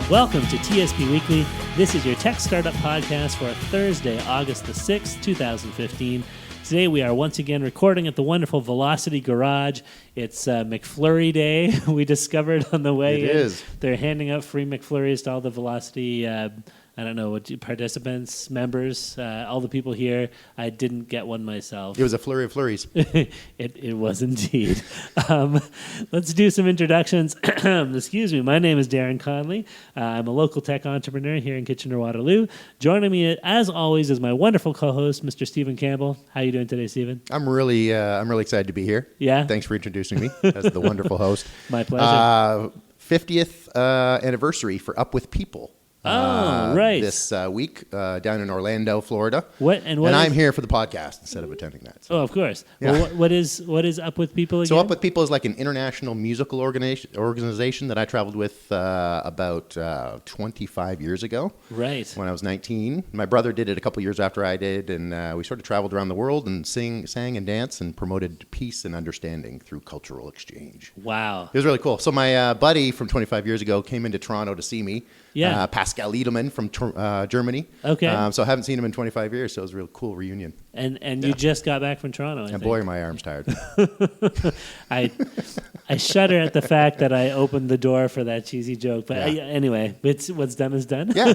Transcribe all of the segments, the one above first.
Welcome to TSP Weekly. This is your tech startup podcast for Thursday, August the 6th, 2015. Today we are once again recording at the wonderful Velocity Garage. It's McFlurry Day. We discovered on the way in. It is. They're handing out free McFlurries to all the Velocity participants, members, all the people here. I didn't get one myself. It was a flurry of flurries. It was indeed. Let's do some introductions. Excuse me. My name is Darren Conley. I'm a local tech entrepreneur here in Kitchener-Waterloo. Joining me, as always, is my wonderful co-host, Mr. Stephen Campbell. How are you doing today, Stephen? I'm really excited to be here. Yeah? Thanks for introducing me as the wonderful host. My pleasure. 50th anniversary for Up With People. Right. This week down in Orlando, Florida. And I'm here for the podcast instead of attending that. So. Oh, of course. Yeah. Well, what is Up With People again? So Up With People is like an international musical organization that I traveled with about 25 years ago. Right. When I was 19. My brother did it a couple years after I did, and we sort of traveled around the world and sang and danced and promoted peace and understanding through cultural exchange. Wow. It was really cool. So my buddy from 25 years ago came into Toronto to see me. Yeah. Pascal Edelman from Germany. Okay. So I haven't seen him in 25 years, so it was a real cool reunion. And you just got back from Toronto, I think. Boy, are my arms tired. I shudder at the fact that I opened the door for that cheesy joke. But anyway, what's done is done. Yeah.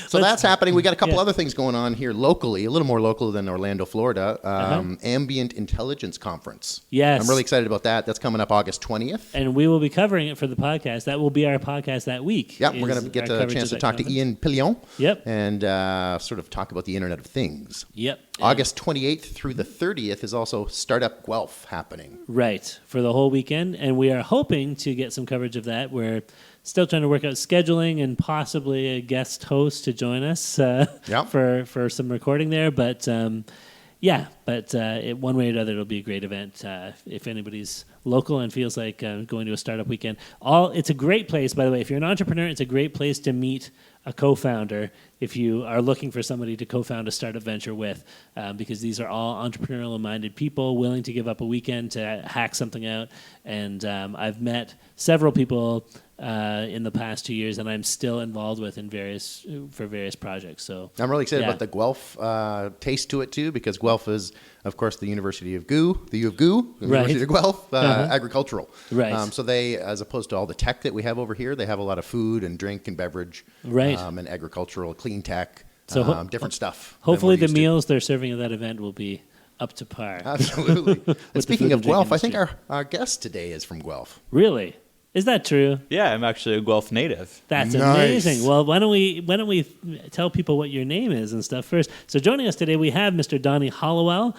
So that's happening. We got a couple other things going on here locally, a little more local than Orlando, Florida. Ambient Intelligence Conference. Yes. I'm really excited about that. That's coming up August 20th. And we will be covering it for the podcast. That will be our podcast that week. Yeah, we're going to get a chance to talk to Ian Pillion. Yep. And sort of talk about the Internet of Things. Yep. August 28th through the 30th is also Startup Guelph happening. Right, for the whole weekend. And we are hoping to get some coverage of that. We're still trying to work out scheduling and possibly a guest host to join us for some recording there. But one way or another, it'll be a great event if anybody's local and feels like going to a startup weekend. It's a great place, by the way. If you're an entrepreneur, it's a great place to meet a co-founder if you are looking for somebody to co-found a startup venture with, because these are all entrepreneurial-minded people willing to give up a weekend to hack something out. And I've met several people in the past 2 years, and I'm still involved with for various projects. So I'm really excited about the Guelph taste to it too, because Guelph is, of course, the University of GU, the U of GU, the University of Guelph, agricultural. Right. So they, as opposed to all the tech that we have over here, they have a lot of food and drink and beverage, and agricultural, clean tech, so different stuff. Hopefully, the meals they're serving at that event will be up to par. Absolutely. And speaking of Guelph, I think our guest today is from Guelph. Really? Is that true? Yeah, I'm actually a Guelph native. That's amazing. Well, why don't we tell people what your name is and stuff first? So joining us today, we have Mr. Donny Halliwell.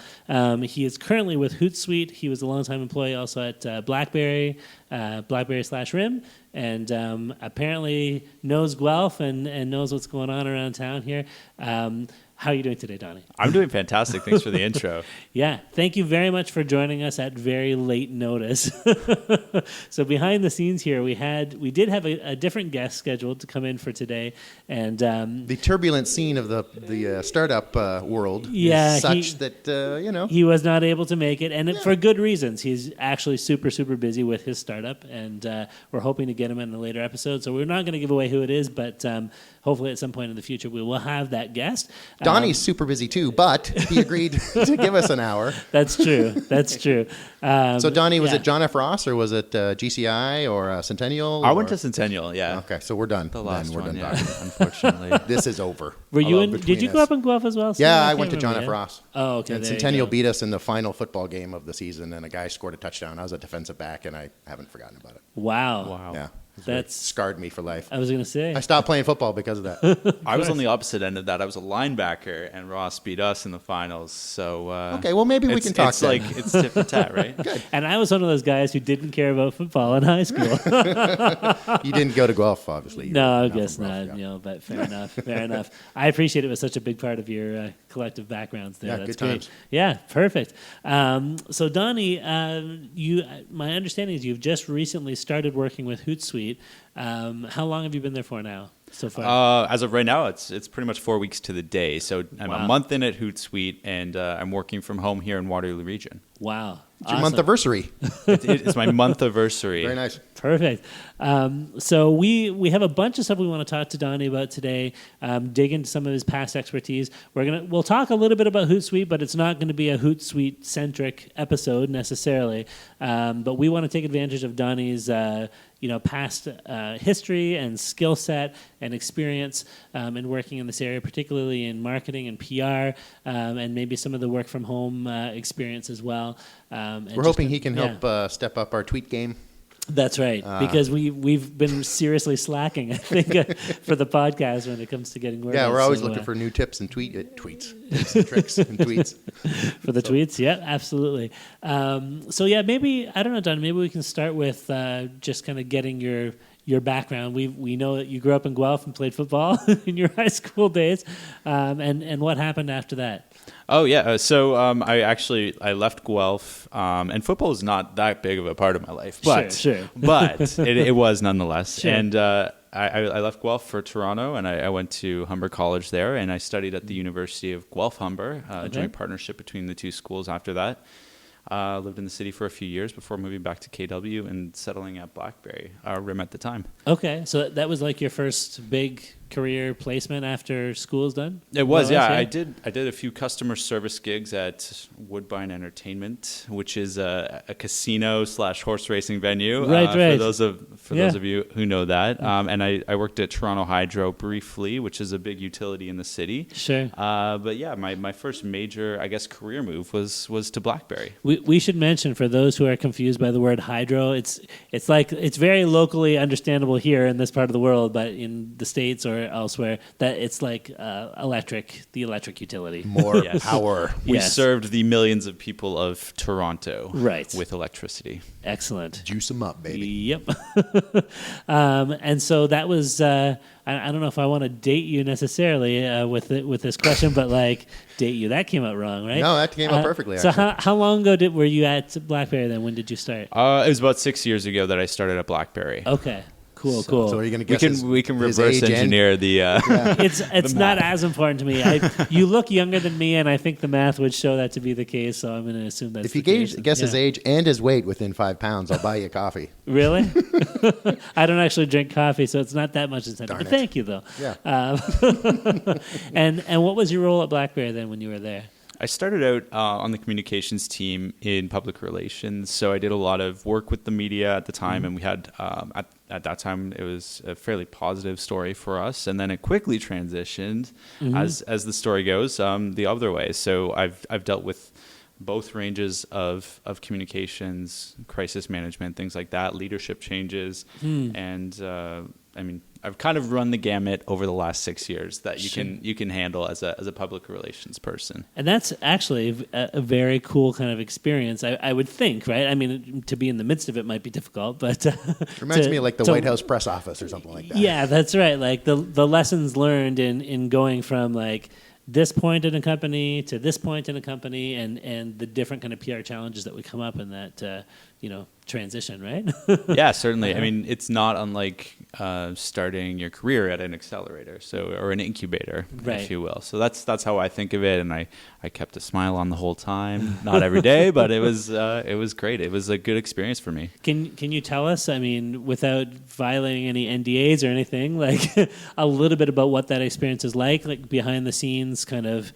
He is currently with Hootsuite. He was a longtime employee also at BlackBerry, BlackBerry/RIM, and apparently knows Guelph and knows what's going on around town here. How are you doing today, Donny? I'm doing fantastic. Thanks for the intro. Yeah, thank you very much for joining us at very late notice. So behind the scenes here, we did have a different guest scheduled to come in for today, and the turbulent scene of the startup world is such that he was not able to make it, and for good reasons. He's actually super busy with his startup, and we're hoping to get him in a later episode. So we're not going to give away who it is, but hopefully at some point in the future we will have that guest. Donnie's super busy too, but he agreed to give us an hour. That's true. So Donnie, was it John F. Ross or was it GCI or Centennial? I went to Centennial, yeah. Okay, so we're done. The last one, yeah, unfortunately. This is over. Did you grow up in Guelph as well? Yeah, I went to John F. Ross. Oh, okay. And Centennial beat us in the final football game of the season, and a guy scored a touchdown. I was a defensive back, and I haven't forgotten about it. Wow. Yeah. That's scarred me for life. I was going to say. I stopped playing football because of that. I was on the opposite end of that. I was a linebacker, and Ross beat us in the finals. So okay, well maybe we can talk. It's like it's tit for tat, right? Good. And I was one of those guys who didn't care about football in high school. You didn't go to Guelph, obviously. No, I guess not. But fair enough. Fair enough. I appreciate it was such a big part of your collective backgrounds there. Yeah, That's good great. times. Yeah, perfect. So Donny, my understanding is you've just recently started working with Hootsuite. How long have you been there for now? so far? As of right now, it's pretty much 4 weeks to the day. So I'm a month in at Hootsuite, and I'm working from home here in Waterloo Region. Wow. It's your month anniversary. It's my month anniversary. Very nice. Perfect. So we have a bunch of stuff we want to talk to Donny about today. Dig into some of his past expertise. We'll talk a little bit about Hootsuite, but it's not going to be a Hootsuite centric episode necessarily. But we want to take advantage of Donny's past history and skill set and experience in working in this area, particularly in marketing and PR, and maybe some of the work from home experience as well. We're hoping he can help step up our tweet game. That's right, because we've been seriously slacking, I think, for the podcast when it comes to getting word. Yeah, we're always looking for new tips and tweets, tips and tricks and tweets. For the tweets, yeah, absolutely. Maybe, I don't know, Don, maybe we can start with just kind of getting your background. We know that you grew up in Guelph and played football in your high school days, and what happened after that? Oh yeah, so I left Guelph, and football is not that big of a part of my life, but sure. but it was nonetheless. Sure. And I left Guelph for Toronto, and I went to Humber College there, and I studied at the University of Guelph Humber, a joint partnership between the two schools. After that, lived in the city for a few years before moving back to KW and settling at Blackberry, RIM at the time. Okay, so that was like your first big career placement after school's done? It was, yeah. I did a few customer service gigs at Woodbine Entertainment, which is a casino / horse racing venue. Right. For those of you who know that. And I worked at Toronto Hydro briefly, which is a big utility in the city. Sure. But yeah, my first major, I guess, career move was to Blackberry. We should mention, for those who are confused by the word hydro, it's very locally understandable here in this part of the world, but in the States or elsewhere, that it's like the electric utility. More power. We served the millions of people of Toronto with electricity. Excellent. Juice them up, baby. Yep. And so that was, I don't know if I want to date you necessarily with this question, but like date you, that came out wrong, right? No, that came out perfectly. So how long ago were you at Blackberry then? When did you start? It was about 6 years ago that I started at Blackberry. Okay. Cool. So are you going to guess we can reverse engineer the. It's not as important to me. You look younger than me, and I think the math would show that to be the case. So I'm going to assume that's if you guess his age and his weight within 5 pounds, I'll buy you a coffee. Really? I don't actually drink coffee, so it's not that much incentive. But thank you, though. Yeah. And what was your role at Blackberry then when you were there? I started out on the communications team in public relations, so I did a lot of work with the media at the time, and we had at that time it was a fairly positive story for us, and then it quickly transitioned as the story goes the other way. So I've dealt with both ranges of communications, crisis management, things like that, leadership changes, and I've kind of run the gamut over the last 6 years that you can handle as a public relations person. And that's actually a very cool kind of experience, I would think, right? I mean, to be in the midst of it might be difficult, but reminds me of like the White House press office or something like that. Yeah, that's right. Like the lessons learned in going from like this point in a company to this point in a company, and the different kind of PR challenges that would come up in that transition, right? Yeah, certainly. I mean, it's not unlike starting your career at an accelerator, or an incubator, if you will. So that's how I think of it, and I kept a smile on the whole time. Not every day, but it was great. It was a good experience for me. Can you tell us, I mean, without violating any NDAs or anything, like a little bit about what that experience is like behind the scenes, kind of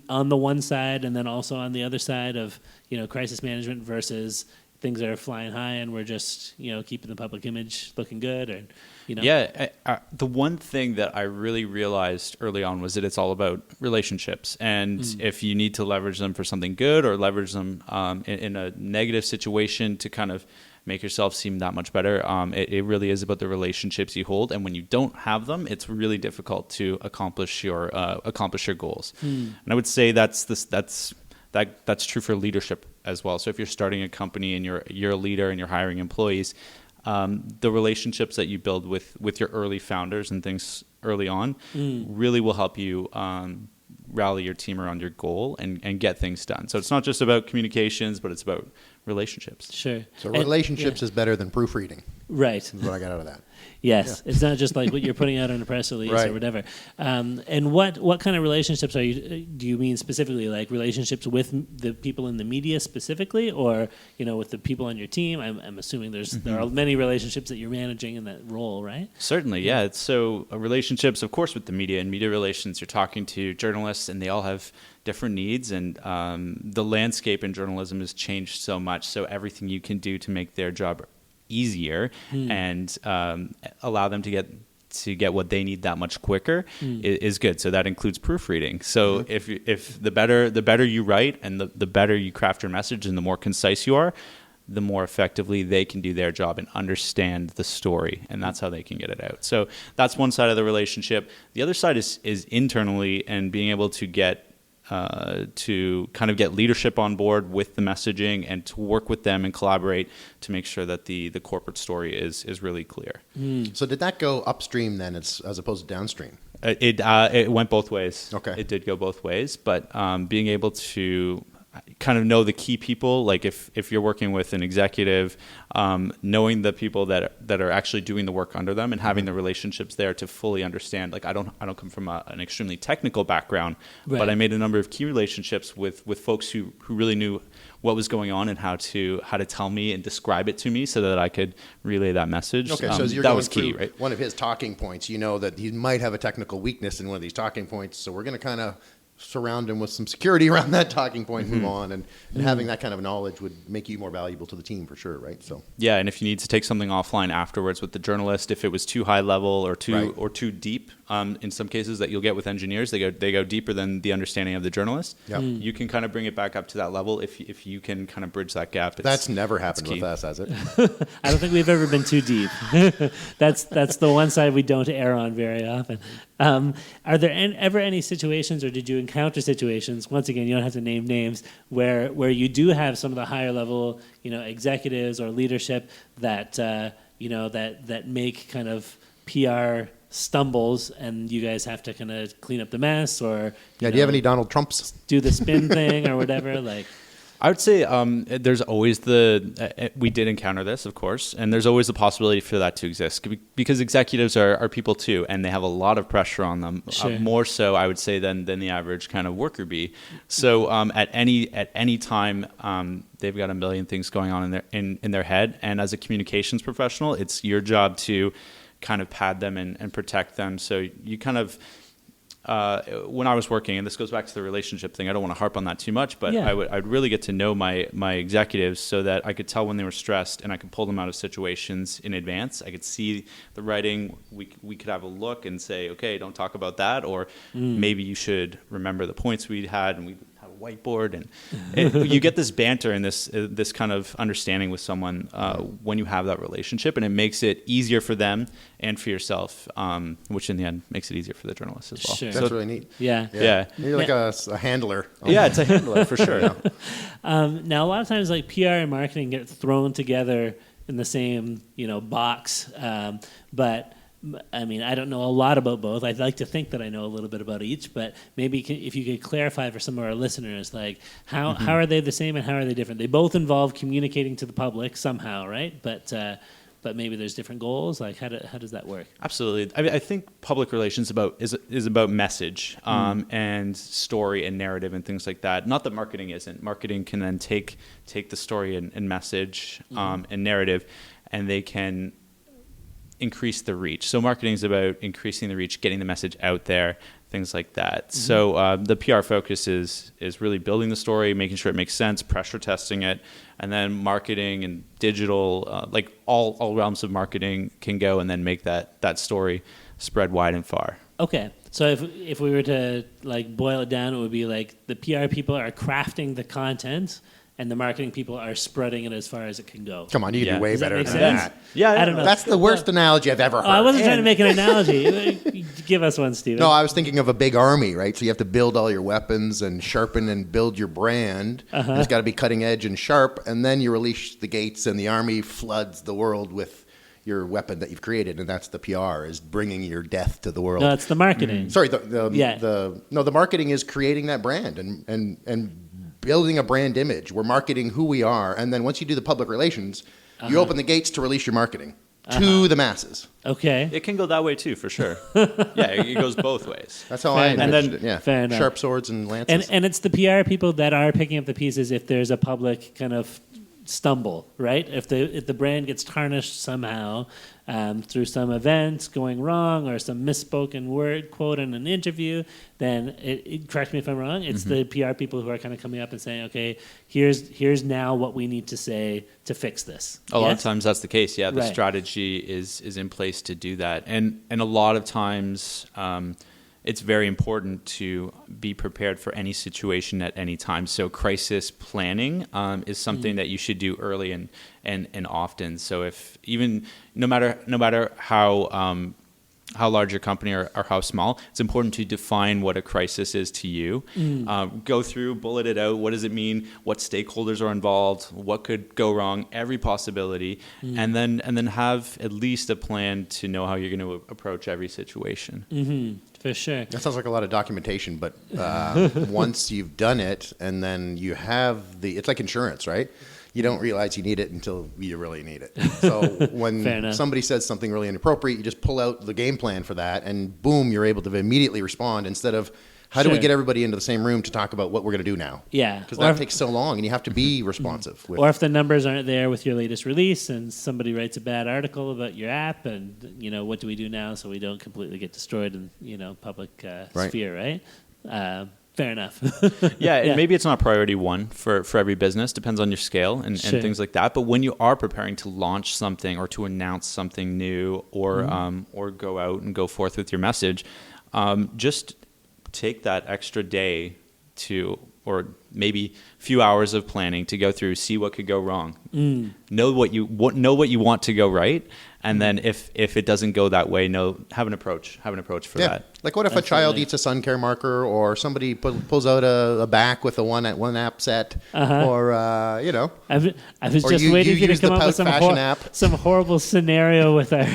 on the one side, and then also on the other side of crisis management versus things that are flying high and we're just keeping the public image looking good, or Yeah, the one thing that I really realized early on was that it's all about relationships, and if you need to leverage them for something good or leverage them in a negative situation to kind of make yourself seem that much better, it really is about the relationships you hold, and when you don't have them, it's really difficult to accomplish your goals. And I would say that's true for leadership as well. So if you're starting a company and you're a leader and you're hiring employees, the relationships that you build with your early founders and things early on really will help you rally your team around your goal and get things done. So it's not just about communications, but it's about relationships. Sure. So relationships is better than proofreading. Right. Is what I got out of that. Yes, it's not just like what you're putting out on a press release Right. or whatever. And what kind of relationships do you mean specifically? Like relationships with the people in the media specifically, or with the people on your team? I'm assuming there are many relationships that you're managing in that role, right? Certainly, yeah. So relationships, of course, with the media and media relations. You're talking to journalists, and they all have different needs, and the landscape in journalism has changed so much. So everything you can do to make their job easier and allow them to get what they need that much quicker is good. So that includes proofreading. So if the better you write and the better you craft your message and the more concise you are, the more effectively they can do their job and understand the story, and that's how they can get it out. So that's one side of the relationship. The other side is internally, and being able to get leadership on board with the messaging and to work with them and collaborate to make sure that the corporate story is really clear. So did that go upstream then as opposed to downstream? It went both ways. Okay. It did go both ways, but being able to kind of know the key people, like if you're working with an executive, knowing the people that are actually doing the work under them and having the relationships there to fully understand. Like I don't come from an extremely technical background, right. but I made a number of key relationships with folks who really knew what was going on and how to tell me and describe it to me so that I could relay that message. Okay, so as you're that going was key, through right? one of his talking points, you know that he might have a technical weakness in one of these talking points, so we're going to kind of surround him with some security around that talking point, move on, and having that kind of knowledge would make you more valuable to the team for sure, right? So yeah, and if you need to take something offline afterwards with the journalist, if it was too high level or too deep, in some cases that you'll get with engineers, they go deeper than the understanding of the journalist. Yep. You can kind of bring it back up to that level if you can kind of bridge that gap. That's never happened with us, has it? I don't think we've ever been too deep. That's the one side we don't err on very often. Are there ever any situations, or did you encounter situations, once again, you don't have to name names, where you do have some of the higher level, executives or leadership that, that make kind of PR stumbles and you guys have to kind of clean up the mess, or do you have any Donald Trumps? Do the spin thing or whatever? Like, I would say there's always we did encounter this, of course, and there's always the possibility for that to exist because executives are people too, and they have a lot of pressure on them, sure. More so, I would say, than the average kind of worker bee. So at any time, they've got a million things going on in their head, and as a communications professional, it's your job to kind of pad them and protect them. So you kind of when I was working, and this goes back to the relationship thing, I don't want to harp on that too much, but yeah. I'd really get to know my executives so that I could tell when they were stressed and I could pull them out of situations in advance. I could see the writing. We could have a look and say, okay, don't talk about that, or maybe you should remember the points we had, and we have a whiteboard, and you get this banter and this kind of understanding with someone when you have that relationship, and it makes it easier for them and for yourself, which in the end makes it easier for the journalist as well. Sure. That's really neat. Yeah. You're like a handler. Yeah, it's a handler for sure. Now, a lot of times, like PR and marketing get thrown together in the same, box. But I mean, I don't know a lot about both. I'd like to think that I know a little bit about each, but maybe if you could clarify for some of our listeners, like how are they the same and how are they different? They both involve communicating to the public somehow, right? But maybe there's different goals. Like how does that work? Absolutely. I mean, I think public relations is about message and story and narrative and things like that. Not that marketing isn't. Marketing can then take the story and message and narrative, and they can increase the reach. So marketing is about increasing the reach, getting the message out there, things like that. So the PR focus is really building the story, making sure it makes sense, pressure testing it, and then marketing and digital, like all realms of marketing can go and then make that story spread wide and far. Okay. So if we were to like boil it down, it would be like the PR people are crafting the content, and the marketing people are spreading it as far as it can go. Come on, you can do way Does better that than make sense? that. Yeah, I don't know. That's the worst analogy I've ever heard. I wasn't trying to make an analogy. Give us one, Stephen. No, I was thinking of a big army, right? So you have to build all your weapons and sharpen and build your brand. And it's got to be cutting edge and sharp. And then you release the gates and the army floods the world with your weapon that you've created. And that's the PR, is bringing your death to the world. No, it's the marketing. Sorry, the marketing is creating that brand and building a brand image. We're marketing who we are. And then once you do the public relations, you open the gates to release your marketing to the masses. Okay. It can go that way too, for sure. Yeah, it goes both ways. That's how I envisioned it. Yeah. Fair enough. Sharp swords and lances. And it's the PR people that are picking up the pieces if there's a public kind of stumble, right? If the brand gets tarnished somehow through some event going wrong or some misspoken word quote in an interview, then correct me if I'm wrong, it's the PR people who are kind of coming up and saying, okay, here's now what we need to say to fix this. A lot of times that's the case. Yeah, the Right. strategy is in place to do that, and a lot of times it's very important to be prepared for any situation at any time. So crisis planning is something that you should do early and often. So if even no matter how large your company or how small, it's important to define what a crisis is to you. Go through, bullet it out. What does it mean? What stakeholders are involved? What could go wrong? Every possibility, and then have at least a plan to know how you're going to approach every situation. For sure. That sounds like a lot of documentation, but once you've done it and then you have it's like insurance, right? You don't realize you need it until you really need it. So when somebody says something really inappropriate, you just pull out the game plan for that and boom, you're able to immediately respond instead of how do we get everybody into the same room to talk about what we're going to do now? Yeah. Because that takes so long and you have to be responsive. Or if the numbers aren't there with your latest release and somebody writes a bad article about your app and, what do we do now so we don't completely get destroyed in, public sphere, right? Fair enough. Yeah, maybe it's not priority one for every business. Depends on your scale and things like that. But when you are preparing to launch something or to announce something new or go out and go forth with your message, just take that extra day or maybe a few hours of planning to go through, see what could go wrong, know what you want to go right, and then if it doesn't go that way, have an approach for that. Like what if a child eats a sun care marker, or somebody pulls out a back with a one app set, or I was just waiting for you to come up with some horrible scenario with our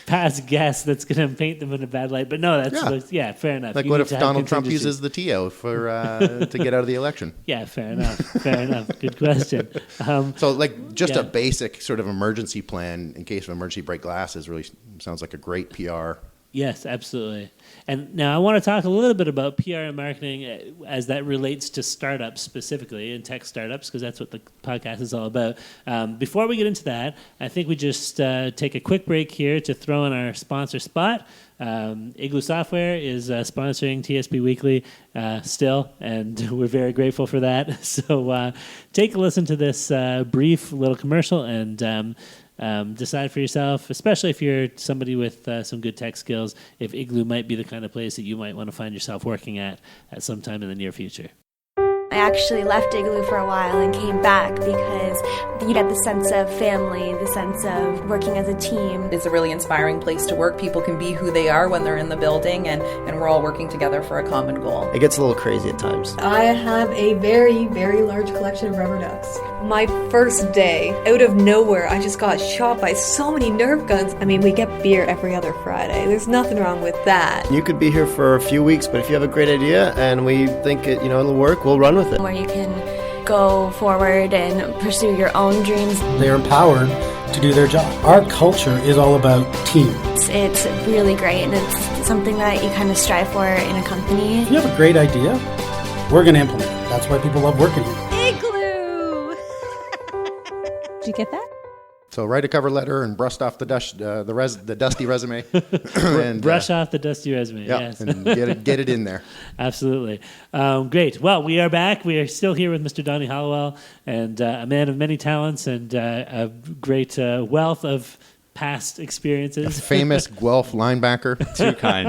past guest that's going to paint them in a bad light. But no, that's fair enough. Like what if Donald Trump uses the TO for to get out of the election? Yeah, fair enough. Good question. So like just a basic sort of emergency plan in case of emergency break glass really sounds like a great PR. Yes, absolutely. And now I want to talk a little bit about PR and marketing as that relates to startups specifically, and tech startups, because that's what the podcast is all about. Before we get into that, I think we just take a quick break here to throw in our sponsor spot. Igloo Software is sponsoring TSP Weekly still, and we're very grateful for that. So take a listen to this brief little commercial and decide for yourself, especially if you're somebody with some good tech skills, if Igloo might be the kind of place that you might want to find yourself working at some time in the near future. I actually left Igloo for a while and came back because you get the sense of family, the sense of working as a team. It's a really inspiring place to work. People can be who they are when they're in the building, and we're all working together for a common goal. It gets a little crazy at times. I have a very, very large collection of rubber ducks. My first day, out of nowhere, I just got shot by so many Nerf guns. I mean, we get beer every other Friday. There's nothing wrong with that. You could be here for a few weeks, but if you have a great idea and we think it'll work, we'll run with it. Where you can go forward and pursue your own dreams. They're empowered to do their job. Our culture is all about team. It's really great, and it's something that you kind of strive for in a company. If you have a great idea, we're going to implement it. That's why people love working here. Igloo! Did you get that? So write a cover letter and brush off the dusty resume. And brush off the dusty resume, yes. And get it in there. Absolutely. Great. Well, we are back. We are still here with Mr. Donny Halliwell, and a man of many talents and a great wealth of past experiences. A famous Guelph linebacker.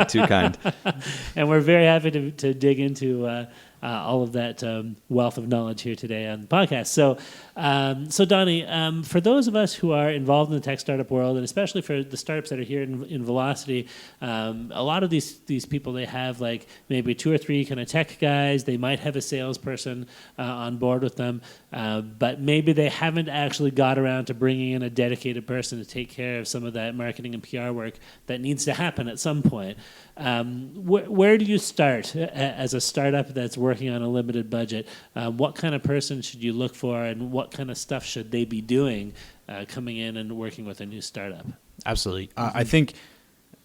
Too kind. And we're very happy to dig into all of that wealth of knowledge here today on the podcast. So Donny, for those of us who are involved in the tech startup world, and especially for the startups that are here in Velocity, a lot of these people, they have like maybe 2 or 3 kind of tech guys. They might have a salesperson on board with them, but maybe they haven't actually got around to bringing in a dedicated person to take care of some of that marketing and PR work that needs to happen at some point. Where do you start as a startup that's working on a limited budget? What kind of person should you look for, and what kind of stuff should they be doing coming in and working with a new startup? Absolutely. I think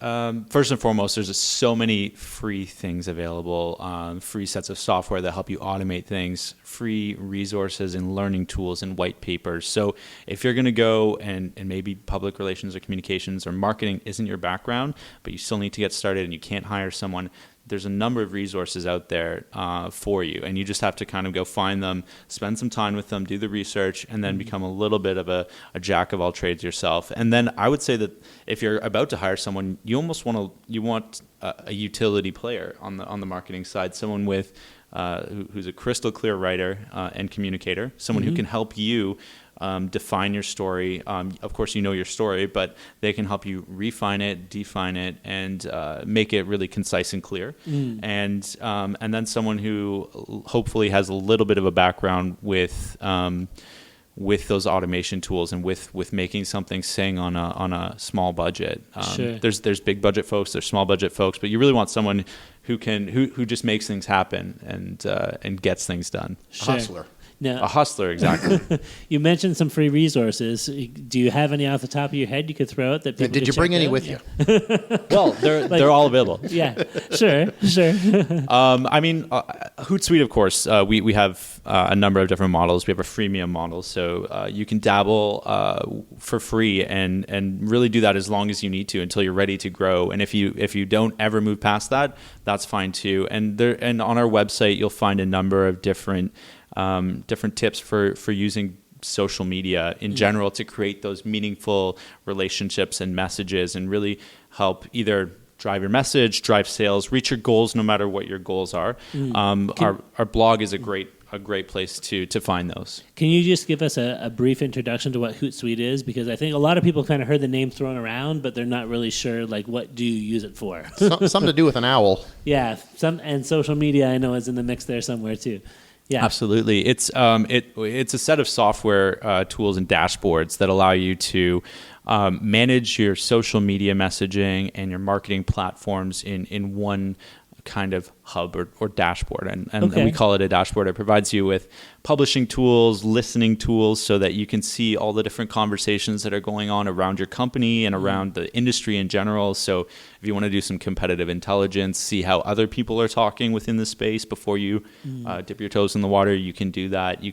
first and foremost, there's just so many free things available, free sets of software that help you automate things, free resources and learning tools and white papers. So if you're going to go and maybe public relations or communications or marketing isn't your background, but you still need to get started and you can't hire someone, there's a number of resources out there for you, and you just have to kind of go find them, spend some time with them, do the research, and then become a little bit of a jack of all trades yourself. And then I would say that if you're about to hire someone, you almost want a utility player on the marketing side, someone with who's a crystal clear writer and communicator, someone who can help you define your story. Of course, you know your story, but they can help you refine it, define it, and make it really concise and clear. And then someone who hopefully has a little bit of a background with those automation tools and with making something sing on a small budget. Sure. There's big budget folks, there's small budget folks, but you really want someone who just makes things happen and gets things done. Sure. Hustler. Now, A hustler, exactly. you mentioned some free resources. Do you have any off the top of your head you could throw out that people Did could you bring check any out? with you? Well, they're all available. Yeah, sure. I mean, Hootsuite, of course, we have a number of different models. We have a freemium model, so you can dabble for free and really do that as long as you need to until you're ready to grow. And if you don't ever move past that, that's fine too. And on our website, you'll find a number of different tips for using social media in general to create those meaningful relationships and messages and really help either drive your message, drive sales, reach your goals no matter what your goals are. Our blog is a great place to find those. Can you just give us a brief introduction to what Hootsuite is? Because I think a lot of people kind of heard the name thrown around, but they're not really sure, like, what do you use it for? Something to do with an owl. Yeah, and social media I know is in the mix there somewhere too. Yeah, absolutely. It's a set of software tools and dashboards that allow you to manage your social media messaging and your marketing platforms in one kind of hub or dashboard. And we call it a dashboard. It provides you with publishing tools, listening tools, so that you can see all the different conversations that are going on around your company and around the industry in general. So if you want to do some competitive intelligence, see how other people are talking within the space before you dip your toes in the water, you can do that.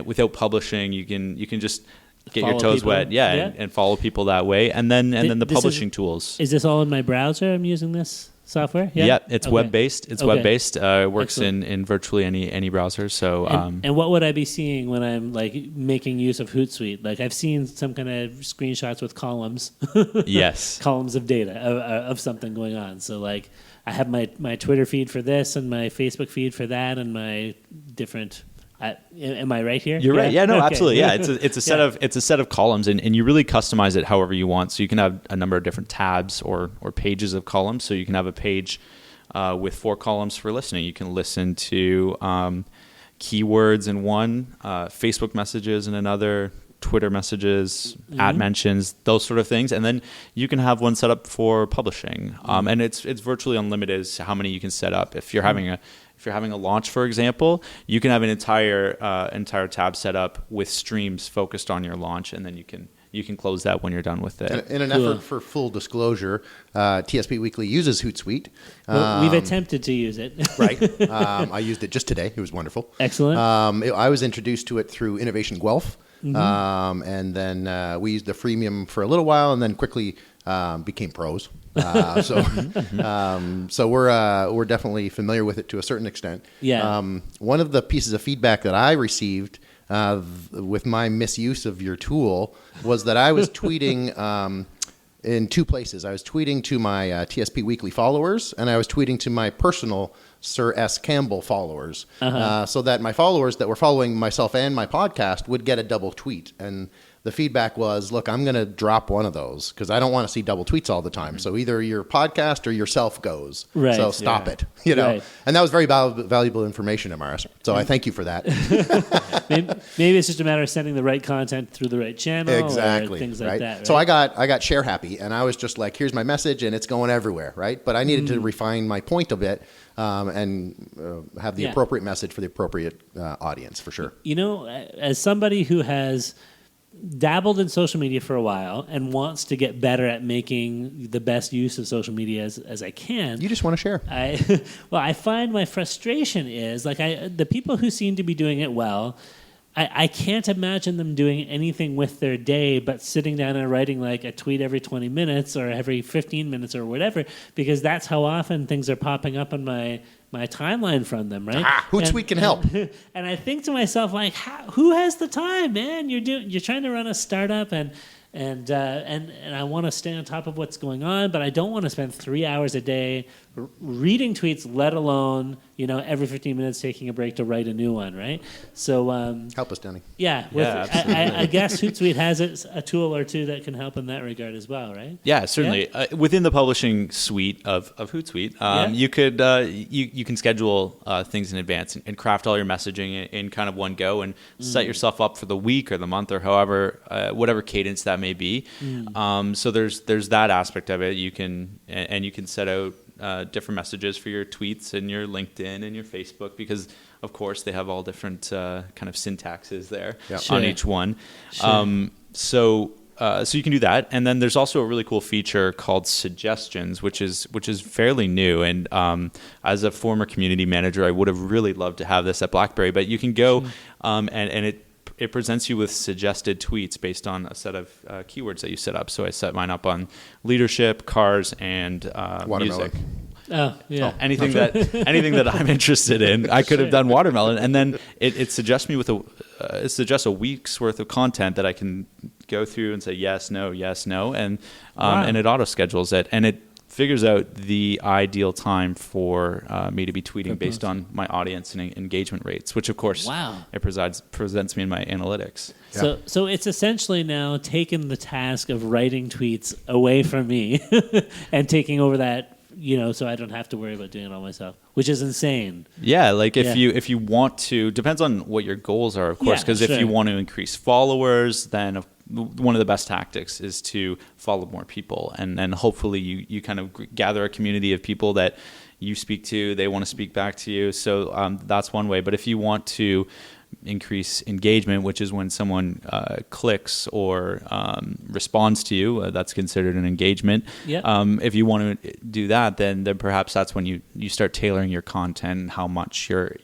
Without publishing, you can just get your toes wet, and follow people that way. And then the publishing tools. Is this all in my browser? I'm using this software? Yeah, it's web-based. It's web-based. It works in virtually any browser. So, and what would I be seeing when I'm like making use of Hootsuite? Like I've seen some kind of screenshots with columns. Yes, columns of data of something going on. So like I have my Twitter feed for this and my Facebook feed for that and my different. Am I right here? You're right. Yeah, no, absolutely. Yeah, it's a set of columns, and you really customize it however you want. So you can have a number of different tabs or pages of columns. So you can have a page with 4 columns for listening. You can listen to keywords in one, Facebook messages in another, Twitter messages, ad mentions, those sort of things. And then you can have one set up for publishing. And it's virtually unlimited as to how many you can set up. If you're having a launch, for example, you can have an entire tab set up with streams focused on your launch, and then you can close that when you're done with it. In an effort for full disclosure, TSP Weekly uses Hootsuite. Well, we've attempted to use it. Right. I used it just today. It was wonderful. Excellent. I was introduced to it through Innovation Guelph. And then we used the freemium for a little while and then quickly became pros. So we're definitely familiar with it to a certain extent. Yeah. One of the pieces of feedback that I received with my misuse of your tool was that I was tweeting in 2 places. I was tweeting to my TSP Weekly followers, and I was tweeting to my personal Sir S. Campbell followers, so that my followers that were following myself and my podcast would get a double tweet. And the feedback was, look, I'm going to drop one of those because I don't want to see double tweets all the time. So either your podcast or yourself goes. Right. So stop it, you know. Right. And that was very valuable information, Amaris. So I thank you for that. Maybe it's just a matter of sending the right content through the right channel. Exactly. Or things like that. Right? So I got share happy, and I was just like, here's my message, and it's going everywhere, right? But I needed to refine my point a bit and have the appropriate message for the appropriate audience, for sure. You know, as somebody who has dabbled in social media for a while and wants to get better at making the best use of social media as I can. You just want to share. I find my frustration is the people who seem to be doing it well, I can't imagine them doing anything with their day but sitting down and writing like a tweet every 20 minutes or every 15 minutes or whatever, because that's how often things are popping up on my timeline from them, right? Hootsuite can help. And I think to myself, like, who has the time, man? You're trying to run a startup, and I want to stay on top of what's going on, but I don't want to spend 3 hours a day reading tweets, let alone every 15 minutes taking a break to write a new one, right? So help us, Donny. Yeah, I guess Hootsuite has a tool or two that can help in that regard as well, right? Yeah, certainly. Yeah. Within the publishing suite of Hootsuite, you could you can schedule things in advance and craft all your messaging in kind of one go and set yourself up for the week or the month or however whatever cadence that may be. So there's that aspect of it. You can set out different messages for your tweets and your LinkedIn and your Facebook, because of course they have all different kind of syntaxes there on each one. Sure. So you can do that, and then there's also a really cool feature called Suggestions, which is fairly new. And as a former community manager, I would have really loved to have this at BlackBerry. But you can go and it presents you with suggested tweets based on a set of keywords that you set up. So I set mine up on leadership, cars, and music. Oh, yeah. Anything that I'm interested in, I could have done watermelon, and then it suggests me with it suggests a week's worth of content that I can go through and say yes, no, and it auto schedules it, and it figures out the ideal time for me to be tweeting based on my audience and engagement rates, which of course it presents me in my analytics. Yeah. So it's essentially now taken the task of writing tweets away from me and taking over that, so I don't have to worry about doing it all myself, which is insane. Yeah, like if you want to, depends on what your goals are, of course, because if you want to increase followers, then one of the best tactics is to follow more people, and then hopefully you kind of gather a community of people that you speak to, they want to speak back to you. So that's one way. But if you want to increase engagement, which is when someone clicks or responds to you, that's considered an engagement. If you want to do that, then perhaps that's when you start tailoring your content and how much you're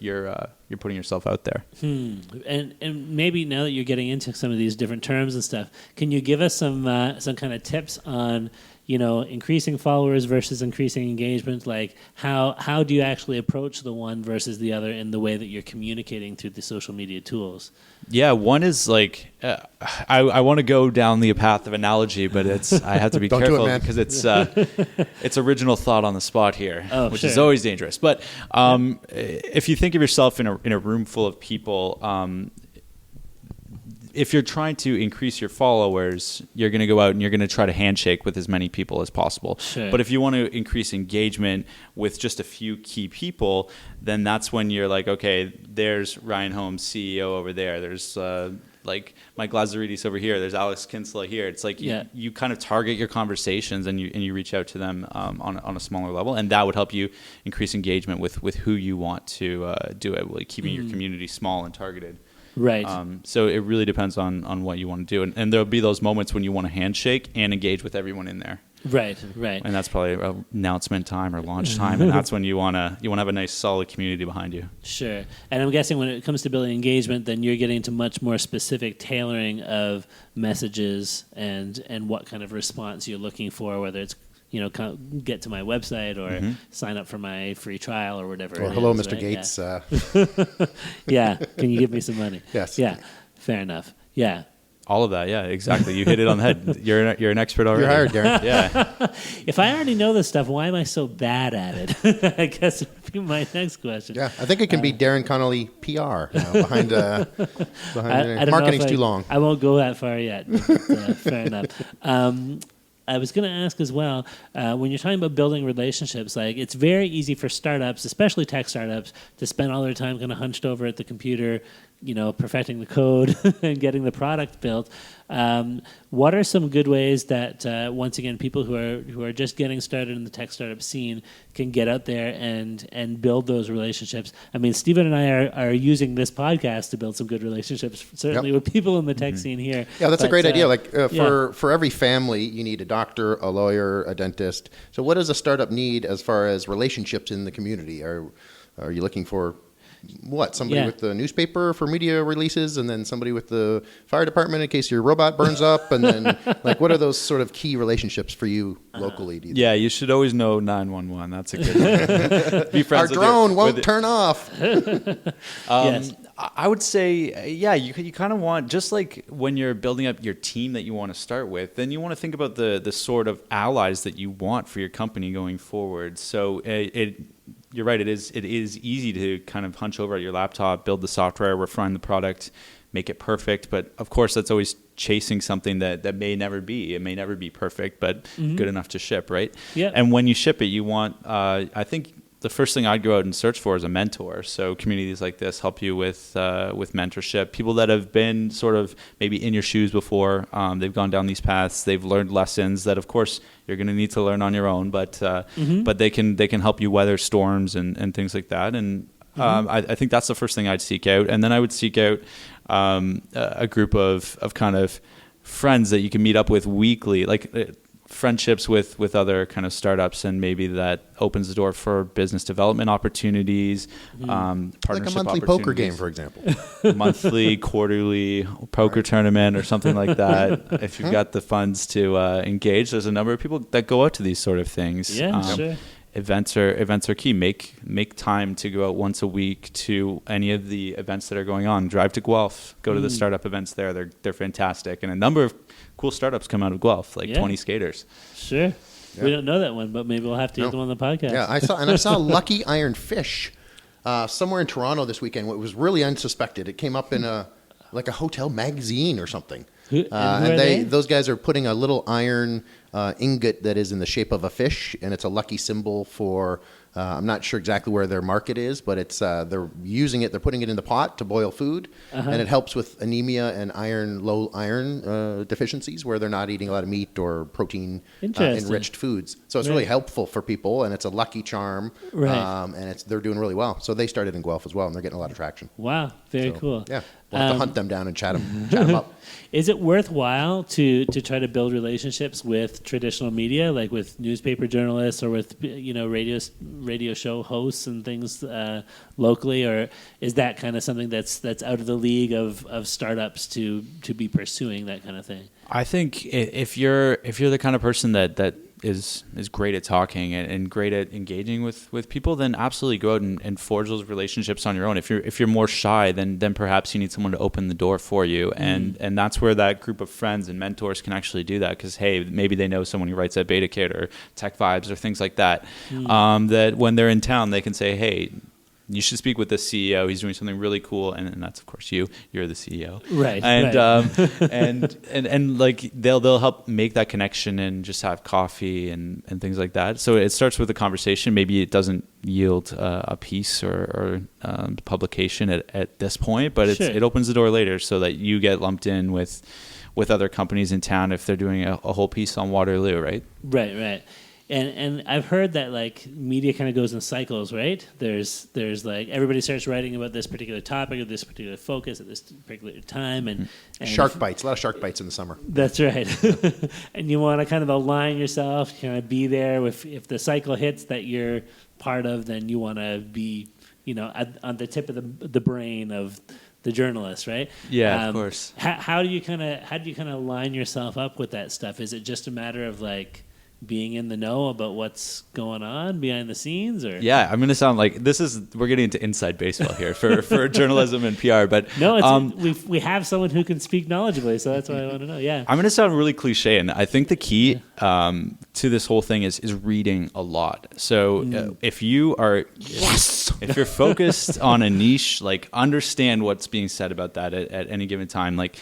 putting yourself out there. And maybe now that you're getting into some of these different terms and stuff, can you give us some kind of tips on increasing followers versus increasing engagement? Like how do you actually approach the one versus the other in the way that you're communicating through the social media tools? Yeah, one is like I want to go down the path of analogy, but I have to be careful because it's original thought on the spot here, which is always dangerous. But if you think of yourself in a room full of people, if you're trying to increase your followers, you're going to go out and you're going to try to handshake with as many people as possible. Sure. But if you want to increase engagement with just a few key people, then that's when you're like, okay, there's Ryan Holmes, CEO over there. There's like Mike Lazaridis over here. There's Alex Kinsella here. It's like you kind of target your conversations and you reach out to them on a smaller level, and that would help you increase engagement with who you want to do it, like keeping your community small and targeted. Right. So it really depends on what you want to do. And there'll be those moments when you want to handshake and engage with everyone in there. Right. And that's probably announcement time or launch time, and that's when you want to have a nice solid community behind you. Sure. And I'm guessing when it comes to building engagement, then you're getting into much more specific tailoring of messages and what kind of response you're looking for, whether it's get to my website or sign up for my free trial or whatever. Or hello, Mr. Gates. Yeah. Can you give me some money? Yes. Yeah. Fair enough. Yeah. All of that, yeah, exactly. You hit it on the head. You're an expert already. You're hired, Darren. Yeah. If I already know this stuff, why am I so bad at it? I guess would be my next question. Yeah, I think it can be Darren Conley PR behind I don't marketing's know too long. I won't go that far yet. But, fair enough. I was going to ask as well, when you're talking about building relationships, like it's very easy for startups, especially tech startups, to spend all their time kind of hunched over at the computer, perfecting the code and getting the product built. What are some good ways that, once again, people who are just getting started in the tech startup scene can get out there and build those relationships? I mean, Stephen and I are using this podcast to build some good relationships, certainly with people in the tech scene here. Yeah, that's a great idea. Like for every family, you need a doctor, a lawyer, a dentist. So what does a startup need as far as relationships in the community? Are you looking for what? Somebody with the newspaper for media releases, and then somebody with the fire department in case your robot burns up, and then like what are those sort of key relationships for you locally? Do you think? You should always know 911. That's a good one. Be friends Our drone won't turn off. Yes. I would say, you kind of want, just like when you're building up your team that you want to start with, then you want to think about the sort of allies that you want for your company going forward. So you're right, it is easy to kind of hunch over at your laptop, build the software, refine the product, make it perfect. But of course, that's always chasing something that may never be. It may never be perfect, but good enough to ship, right? Yeah. And when you ship it, you want, I think, the first thing I'd go out and search for is a mentor. So communities like this help you with mentorship. People that have been sort of maybe in your shoes before, they've gone down these paths, they've learned lessons that, of course, you're going to need to learn on your own. But they can help you weather storms and things like that. And I think that's the first thing I'd seek out. And then I would seek out a group of kind of friends that you can meet up with weekly, like friendships with other kind of startups, and maybe that opens the door for business development opportunities, partnership like a monthly poker game, for example. Monthly, quarterly poker tournament or something like that. If you've got the funds to engage, there's a number of people that go out to these sort of things. Yeah, sure. Events are key. Make time to go out once a week to any of the events that are going on. Drive to Guelph. Go to the startup events there. They're fantastic, and a number of cool startups come out of Guelph, like 20 skaters. Sure. Yeah. We don't know that one, but maybe we'll have to get them on the podcast. Yeah, I saw Lucky Iron Fish somewhere in Toronto this weekend. It was really unsuspected. It came up in a hotel magazine or something. Those guys are putting a little iron ingot that is in the shape of a fish, and it's a lucky symbol for. I'm not sure exactly where their market is, but it's they're using it. They're putting it in the pot to boil food, and it helps with anemia and low iron deficiencies where they're not eating a lot of meat or protein enriched foods. So it's really helpful for people, and it's a lucky charm, and they're doing really well. So they started in Guelph as well, and they're getting a lot of traction. Wow, very cool. Yeah, we'll have to hunt them down and chat them up. Is it worthwhile to try to build relationships with traditional media, like with newspaper journalists or with radio show hosts and things locally, or is that kind of something that's out of the league of startups to be pursuing that kind of thing? I think if you're the kind of person that is great at talking and great at engaging with people, then absolutely go out and forge those relationships on your own. If you're more shy, then perhaps you need someone to open the door for you, and that's where that group of friends and mentors can actually do that, because hey, maybe they know someone who writes at Beta Kid or Tech Vibes or things like that. That when they're in town, they can say, hey, you should speak with the CEO. He's doing something really cool, and that's of course you're the CEO, right? And and like they'll help make that connection and just have coffee and things like that. So it starts with a conversation. Maybe it doesn't yield a piece or publication at this point, but it opens the door later so that you get lumped in with other companies in town if they're doing a whole piece on Waterloo, right? Right. And I've heard that like media kind of goes in cycles, right? There's like everybody starts writing about this particular topic or this particular focus at this particular time, and shark bites, a lot of shark bites in the summer. That's right. And you want to kind of align yourself, kind of be there. If the cycle hits that you're part of, then you want to be, on the tip of the brain of the journalist, right? Yeah, of course. How do you kind of line yourself up with that stuff? Is it just a matter of like being in the know about what's going on behind the scenes? Or yeah, I'm going to sound like we're getting into inside baseball here for journalism and PR, but no, we have someone who can speak knowledgeably, so that's why I want to know. Yeah, I'm going to sound really cliche, and I think the key to this whole thing is reading a lot. So if you're focused on a niche, like understand what's being said about that at any given time. Like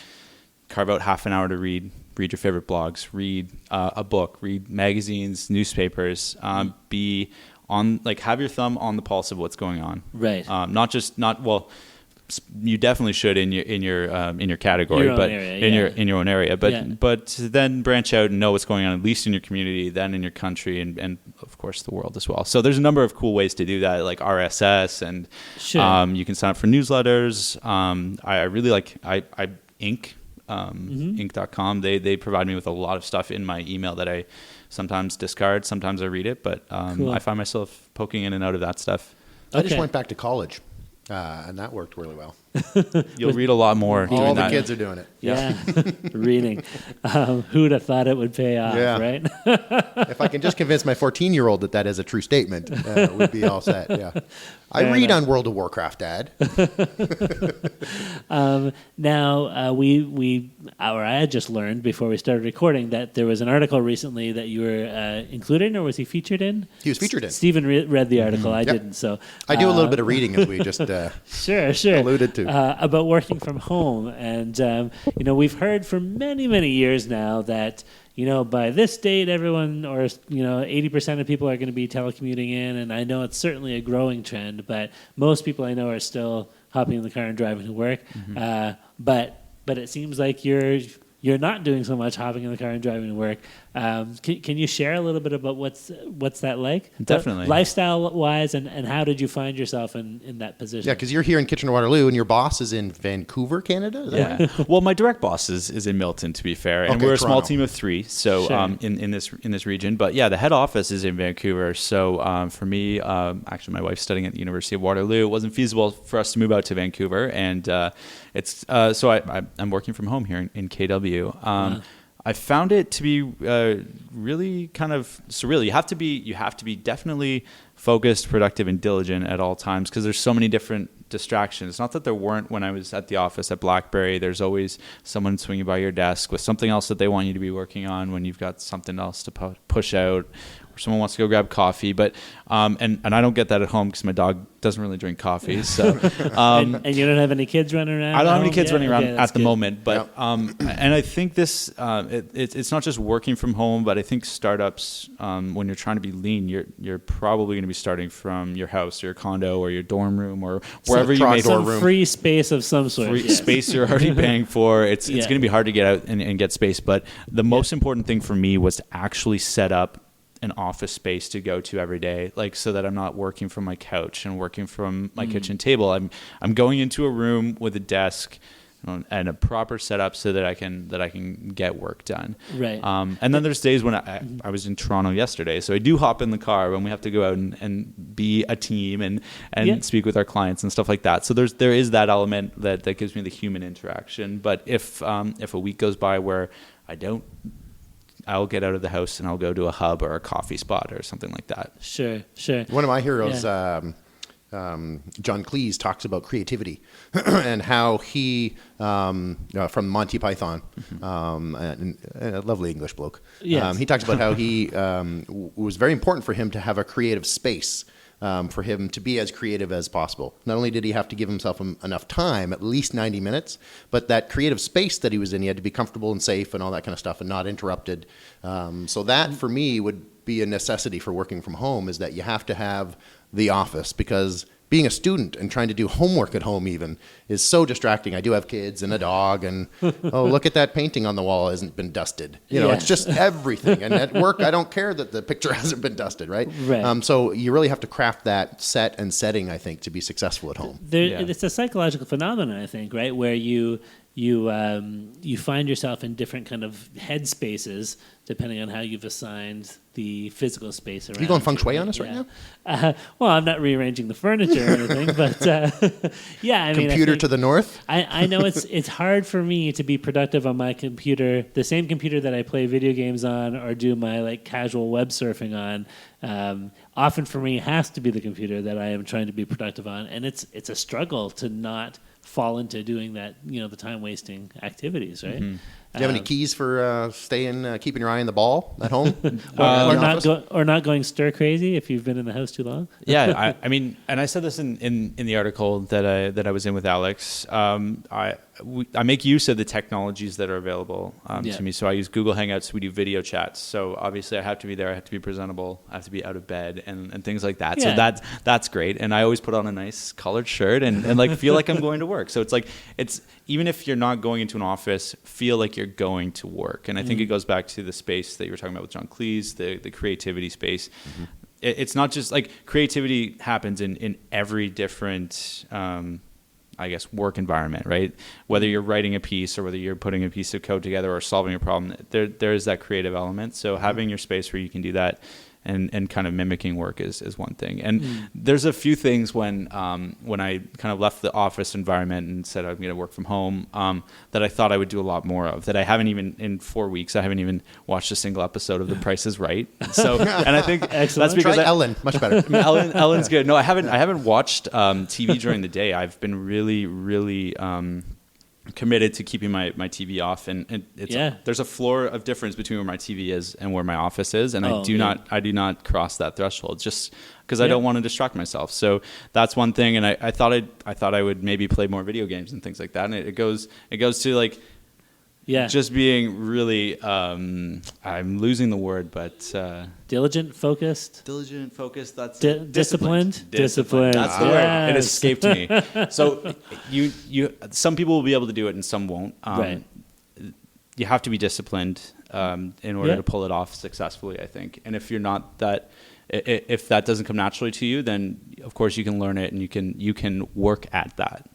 carve out half an hour to read your favorite blogs, read a book, read magazines, newspapers, be on, like, have your thumb on the pulse of what's going on. Right. You definitely should in your category, but in your own area. But then branch out and know what's going on, at least in your community, then in your country, and of course the world as well. So there's a number of cool ways to do that, like RSS, and you can sign up for newsletters. I really like Inc. Inc.com. They provide me with a lot of stuff in my email that I sometimes discard, sometimes I read it, but cool. I find myself poking in and out of that stuff. I just went back to college, and that worked really well. You'll read a lot more. All the kids are doing it. Yeah, reading. Who'd have thought it would pay off, right? If I can just convince my 14-year-old that is a true statement, we'd be all set. Yeah, I read on World of Warcraft, Dad. Now, I had just learned before we started recording that there was an article recently that you were included in, or was he featured in? He was featured in. Stephen read the article. I didn't, so I do a little bit of reading, as we just sure alluded to. About working from home. And, we've heard for many, many years now that, by this date, everyone or, 80% of people are going to be telecommuting in. And I know it's certainly a growing trend, but most people I know are still hopping in the car and driving to work. But it seems like you're not doing so much hopping in the car and driving to work. Can you share a little bit about what's that like? Definitely. Lifestyle-wise, and how did you find yourself in that position? Yeah, because you're here in Kitchener-Waterloo, and your boss is in Vancouver, Canada? Is that right? Well, my direct boss is in Milton, to be fair. And we're a small team of 3, so in this region. But yeah, the head office is in Vancouver. So for me, actually my wife's studying at the University of Waterloo. It wasn't feasible for us to move out to Vancouver. And so I'm working from home here in KW. I found it to be really kind of surreal. You have to be definitely focused, productive, and diligent at all times, because there's so many different distractions. Not that there weren't when I was at the office at BlackBerry. There's always someone swinging by your desk with something else that they want you to be working on when you've got something else to push out, or someone wants to go grab coffee. But and I don't get that at home because my dog doesn't really drink coffee. So and you don't have any kids running around? I don't have any kids running around at the moment. But and I think this it's not just working from home, but I think startups, when you're trying to be lean, you're probably going to be starting from your house or your condo or your dorm room or wherever you may some free space of some sort. Free space you're already paying for. It's going to be hard to get out and get space. But the most important thing for me was to actually set up an office space to go to every day, like, so that I'm not working from my couch and working from my kitchen table. I'm going into a room with a desk and a proper setup so that I can get work done. Right. And then there's days when I was in Toronto yesterday, so I do hop in the car when we have to go out and be a team and speak with our clients and stuff like that. So there is that element that gives me the human interaction. But if a week goes by where I'll get out of the house and I'll go to a hub or a coffee spot or something like that. Sure. One of my heroes, John Cleese, talks about creativity and how he, from Monty Python, and a lovely English bloke, he talks about how he was very important for him to have a creative space. For him to be as creative as possible. Not only did he have to give himself enough time, at least 90 minutes, but that creative space that he was in, he had to be comfortable and safe and all that kind of stuff and not interrupted. So that, for me, would be a necessity for working from home, is that you have to have the office, because being a student and trying to do homework at home even is so distracting. I do have kids and a dog, and look at that painting on the wall hasn't been dusted. It's just everything. And at work, I don't care that the picture hasn't been dusted, right? So you really have to craft that setting, I think, to be successful at home. It's a psychological phenomenon, I think, right, where you you find yourself in different kind of headspaces depending on how you've assigned the physical space around. You going feng shui on us right now? Well, I'm not rearranging the furniture or anything, but yeah, I mean, computer to the north. I know it's hard for me to be productive on my computer, the same computer that I play video games on or do my like casual web surfing on. Often for me, has to be the computer that I am trying to be productive on, and it's a struggle to not fall into doing that, the time wasting activities, right? Mm-hmm. Do you have any keys for keeping your eye on the ball at home? or not going stir crazy if you've been in the house too long? Yeah, I mean, and I said this in the article that I was in with Alex. I make use of the technologies that are available to me. So I use Google Hangouts. We do video chats. So obviously I have to be there. I have to be presentable. I have to be out of bed and things like that. Yeah. So that's great. And I always put on a nice collared shirt and like feel like I'm going to work. So it's like even if you're not going into an office, feel like you're going to work. And I think it goes back to the space that you were talking about with John Cleese, the creativity space. Mm-hmm. It's not just like creativity happens in every different work environment, right? Whether you're writing a piece or whether you're putting a piece of code together or solving a problem, there is that creative element. So having your space where you can do that and kind of mimicking work is one thing. And there's a few things when I kind of left the office environment and said I'm going to work from home that I thought I would do a lot more of, that I haven't even, in 4 weeks, I haven't even watched a single episode of The Price is Right. So, and I think that's because Ellen, much better. Ellen's good. No, I haven't watched TV during the day. I've been really committed to keeping my TV off, and there's a floor of difference between where my TV is and where my office is, and I do not cross that threshold just because I don't want to distract myself. So that's one thing, and I thought I would maybe play more video games and things like that, and it goes to like just being really I'm losing the word, but diligent, focused. That's disciplined. That's the word. It escaped me. So you some people will be able to do it and some won't. Right. You have to be disciplined in order to pull it off successfully, I think. And if you're not that, if that doesn't come naturally to you, then of course you can learn it and you can work at that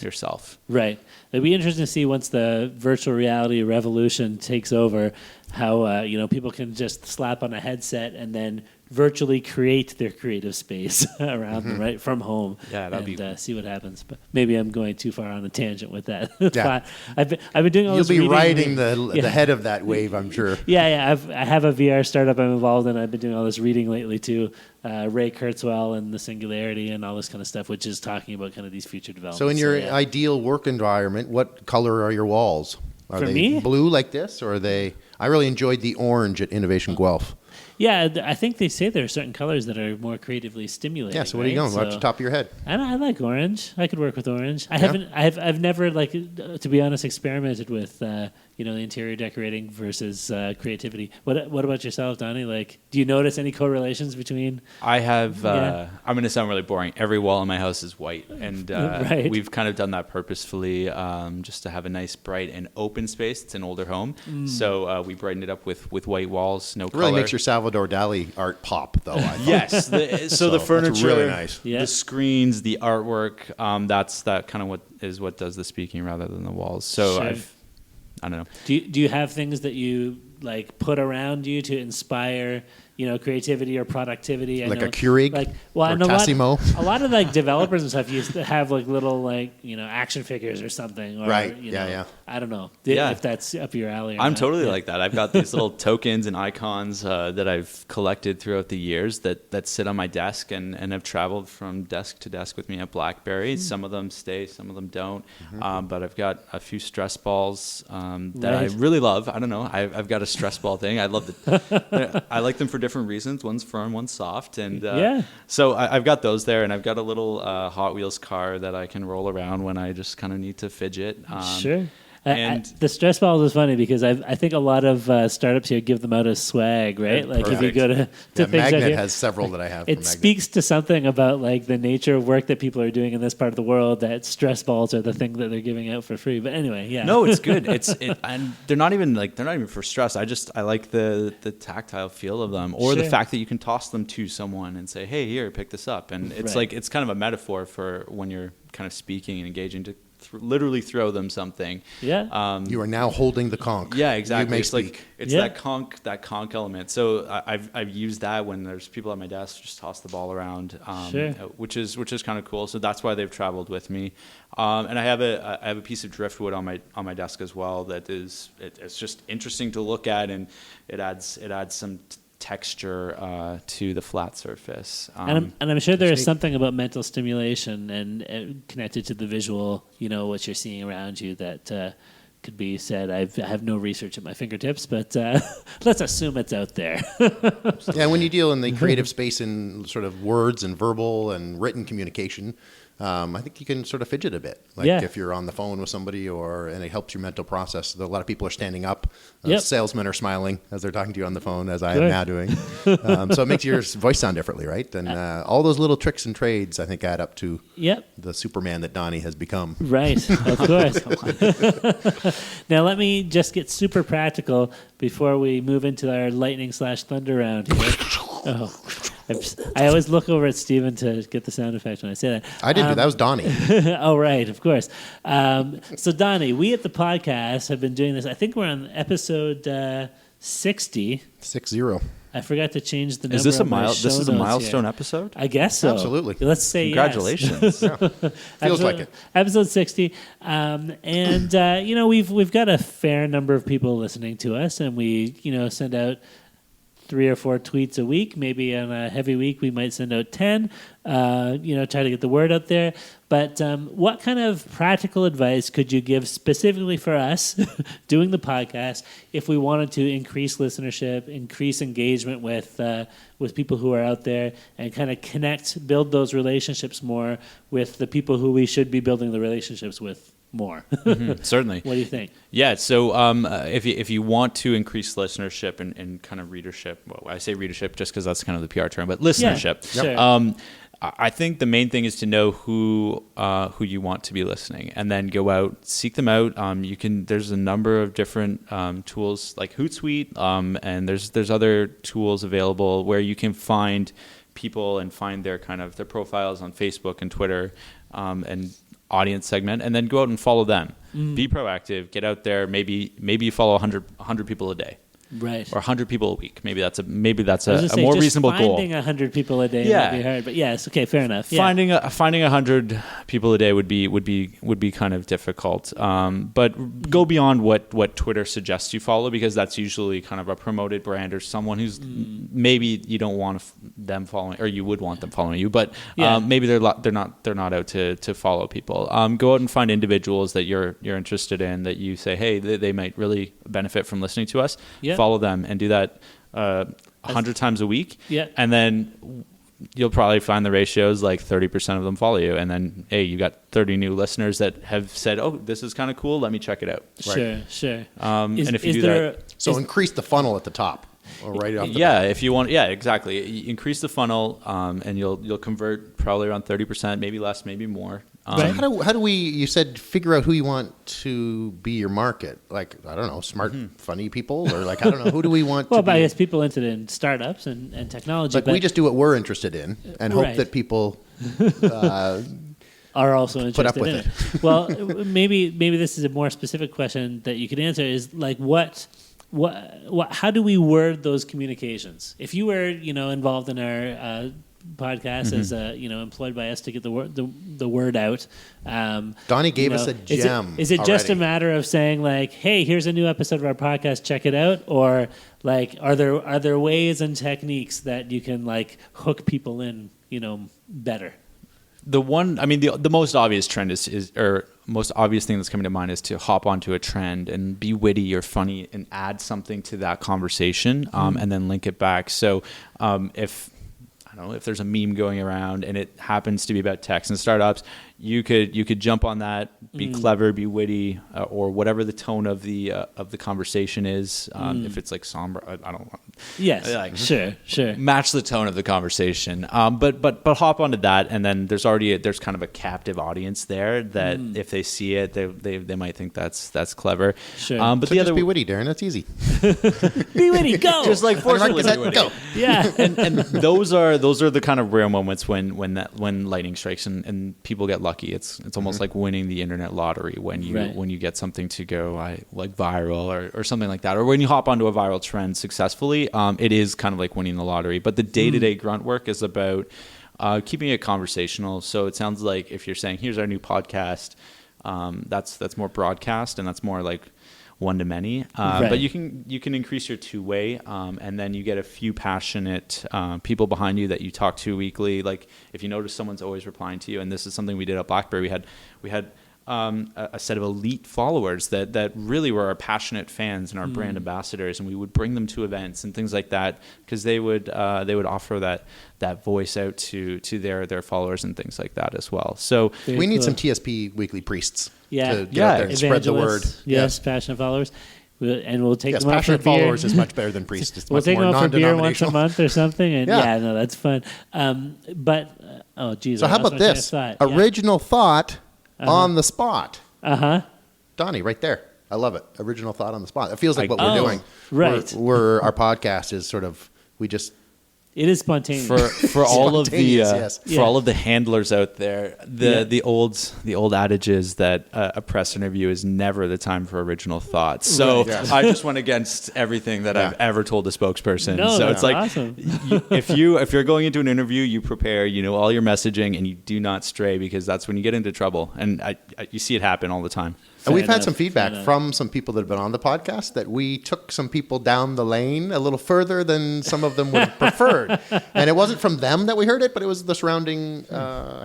yourself. Right. It'll be interesting to see once the virtual reality revolution takes over, how people can just slap on a headset and then virtually create their creative space around them, right, from home. Yeah, that'd be cool. See what happens. But maybe I'm going too far on a tangent with that. Yeah. I've been doing all this reading. You'll be riding the head of that wave, I'm sure. Yeah. I have a VR startup I'm involved in. I've been doing all this reading lately too. Ray Kurzweil and the Singularity and all this kind of stuff, which is talking about kind of these future developments. So in your ideal work environment, what color are your walls? Are they me? Blue like this, or are they? I really enjoyed the orange at Innovation Guelph. Yeah, I think they say there are certain colors that are more creatively stimulating. Yeah, so what are you going? Off the top of your head? I like orange. I could work with orange. I've never, to be honest, experimented with the interior decorating versus creativity. What about yourself, Donny? Like, do you notice any correlations between? I have. I'm going to sound really boring. Every wall in my house is white, and we've kind of done that purposefully, just to have a nice, bright, and open space. It's an older home, so we brightened it up with white walls, no color. Really makes your Salvador Dali art pop, though. I thought. Yes. So the furniture, that's really nice. The screens, the artwork. That's kind of what does the speaking rather than the walls. So sure. I don't know. Do you have things that you put around you to inspire creativity or productivity? A Keurig or Tassimo? A lot of developers and stuff used to have little action figures or something. Or, right. I don't know if that's up your alley. I'm totally like that. I've got these little tokens and icons that I've collected throughout the years that sit on my desk and have traveled from desk to desk with me at BlackBerry. Some of them stay, some of them don't. But I've got a few stress balls that I really love. I don't know. I've got a stress ball thing. I love it. I like them for different reasons. One's firm, one's soft, and so I've got those there, and I've got a little Hot Wheels car that I can roll around when I just kind of need to fidget. Sure. And the stress balls is funny because I think a lot of startups here give them out as swag, right? If you go to things Magnet here, has several that I have. It speaks to something about the nature of work that people are doing in this part of the world, that stress balls are the thing that they're giving out for free. But anyway, yeah. No, it's good. And they're not even for stress. I like the tactile feel of them, or the fact that you can toss them to someone and say, "Hey, here, pick this up." And it's it's kind of a metaphor for when you're kind of speaking and engaging to literally throw them something. Yeah. You are now holding the conch. Yeah, exactly. You may It's speak. it's that conch element. So I've used that when there's people at my desk, just toss the ball around, which is kind of cool. So that's why they've traveled with me. And I have a piece of driftwood on my desk as well. That is it's just interesting to look at, and it adds some texture to the flat surface. And I'm sure there is something about mental stimulation and connected to the visual, what you're seeing around you that could be said. I have no research at my fingertips, but let's assume it's out there. Yeah, when you deal in the creative space in sort of words and verbal and written communication, I think you can sort of fidget a bit. Like if you're on the phone with somebody and it helps your mental process. A lot of people are standing up. Salesmen are smiling as they're talking to you on the phone, as I am now doing. So it makes your voice sound differently, right? And all those little tricks and trades, I think, add up to the Superman that Donny has become. Right, of course. Now let me just get super practical before we move into our lightning/thunder round here. I always look over at Steven to get the sound effect when I say that. I didn't do that. Was Donny. Oh, right, of course. So, Donny, we at the podcast have been doing this. I think we're on episode 60. 60. I forgot to change the number. Is this This is a milestone episode? I guess so. Absolutely. Let's say congratulations. Yes. Feels like it. Episode 60. We've got a fair number of people listening to us, and we, send out 3 or 4 tweets a week. Maybe on a heavy week, we might send out 10, try to get the word out there. But what kind of practical advice could you give specifically for us doing the podcast if we wanted to increase listenership, increase engagement with people who are out there, and kind of build those relationships more with the people who we should be building the relationships with more? Certainly. What do you think? Yeah, so if you want to increase listenership and kind of readership, well, I say readership just because that's kind of the PR term, but listenership. Yeah, sure. I think the main thing is to know who you want to be listening, and then go out, seek them out. There's a number of different tools like Hootsuite, and there's other tools available where you can find people and find their profiles on Facebook and Twitter, and audience segment, and then go out and follow them. Be proactive, get out there. Maybe you follow 100 people a day. Right. Or 100 people a week. Maybe that's a more just reasonable goal. Finding 100 people a day might be hard, but yes, okay, fair enough. Yeah. Finding 100 people a day would be kind of difficult. But go beyond what Twitter suggests you follow, because that's usually kind of a promoted brand or someone who's maybe you don't want them following, or you would want them following you, but maybe they're not out to follow people. Go out and find individuals that you're interested in, that you say, hey, they might really benefit from listening to us. Follow them, and do that 100 times a week. Yeah. And then you'll probably find the ratios like 30% of them follow you. And then, hey, you got 30 new listeners that have said, oh, this is kind of cool. Let me check it out. Right. Sure. And if you do that. So increase the funnel at the top. Or right off the bat. If you want, exactly. Increase the funnel, and you'll convert probably around 30%, maybe less, maybe more. So how do we? You said figure out who you want to be your market. Like, I don't know, smart, funny people, or like, I don't know, who do we want? Well, I guess people interested in startups and technology. But we just do what we're interested in, and hope that people are also interested put up with in it. Well, maybe this is a more specific question that you could answer. Is like what? How do we word those communications? If you were, involved in our podcast as employed by us to get the word out, Donny gave us a gem. Is it just a matter of saying like, "Hey, here's a new episode of our podcast, check it out," or like, are there ways and techniques that you can like hook people in, better? The most obvious trend is most obvious thing that's coming to mind is to hop onto a trend and be witty or funny and add something to that conversation, and then link it back. So if there's a meme going around and it happens to be about techs and startups, you could jump on that, be clever, be witty, or whatever the tone of the conversation is. If it's like somber, I don't want. Yes, sure. Match the tone of the conversation. But hop onto that, and then there's kind of a captive audience there that if they see it, they might think that's clever. Sure. But so just be witty, Darren. That's easy. Be witty, go. Just like forcefully be witty. Go. Yeah. and those are the kind of rare moments when lightning strikes and people get lucky. It's almost like winning the internet lottery when you get something to go like viral or something like that, or when you hop onto a viral trend successfully. It is kind of like winning the lottery. But the day-to-day grunt work is about keeping it conversational. So it sounds like if you're saying, here's our new podcast, that's more broadcast, and that's more like one to many. But you can increase your two-way, and then you get a few passionate people behind you that you talk to weekly. Like if you notice someone's always replying to you, and this is something we did at BlackBerry. We had a set of elite followers that really were our passionate fans and our brand ambassadors, and we would bring them to events and things like that, because they would offer that voice out to their followers and things like that as well. So we need some TSP Weekly priests to get out there and spread the word. Yes, passionate followers. And we'll take them out for passionate beer. followers is much better than priests. It's we'll take them out for beer once a month or something. And no, that's fun. So how about this? Original thought on the spot. Donny, right there. I love it. Original thought on the spot. It feels like what we're doing. Right. We're our podcast is sort of, it is spontaneous for all of the all of the handlers out there. The old adage is that a press interview is never the time for original thoughts. So I just went against everything that I've ever told a spokesperson. So it's like awesome. if you're going into an interview, you prepare, all your messaging, and you do not stray, because that's when you get into trouble. And you see it happen all the time. And we've had some feedback from some people that have been on the podcast that we took some people down the lane a little further than some of them would have preferred. And it wasn't from them that we heard it, but it was the surrounding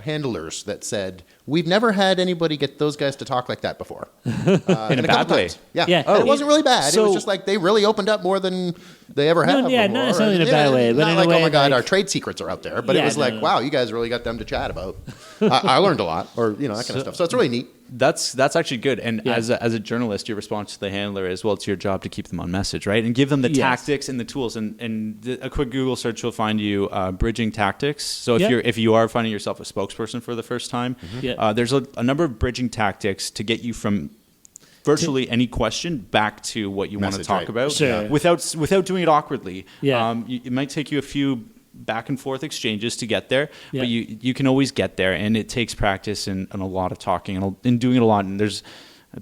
handlers that said, we've never had anybody get those guys to talk like that before. In a bad way. Yeah. And it wasn't really bad. It was just like they really opened up more than they ever have before. Not necessarily in a bad way. But not in like, a way, oh my God, our trade secrets are out there. But it was like, wow, you guys really got them to chat about. I learned a lot, or that kind of stuff. So it's really neat. That's actually good. And as a journalist, your response to the handler is, well, it's your job to keep them on message, right? And give them the tactics and the tools. And a quick Google search will find you bridging tactics. So if you are finding yourself a spokesperson for the first time, there's a number of bridging tactics to get you from virtually any question back to what you want to talk about without doing it awkwardly. It might take you a few back and forth exchanges to get there, but you can always get there, and it takes practice and a lot of talking and doing it a lot. And there's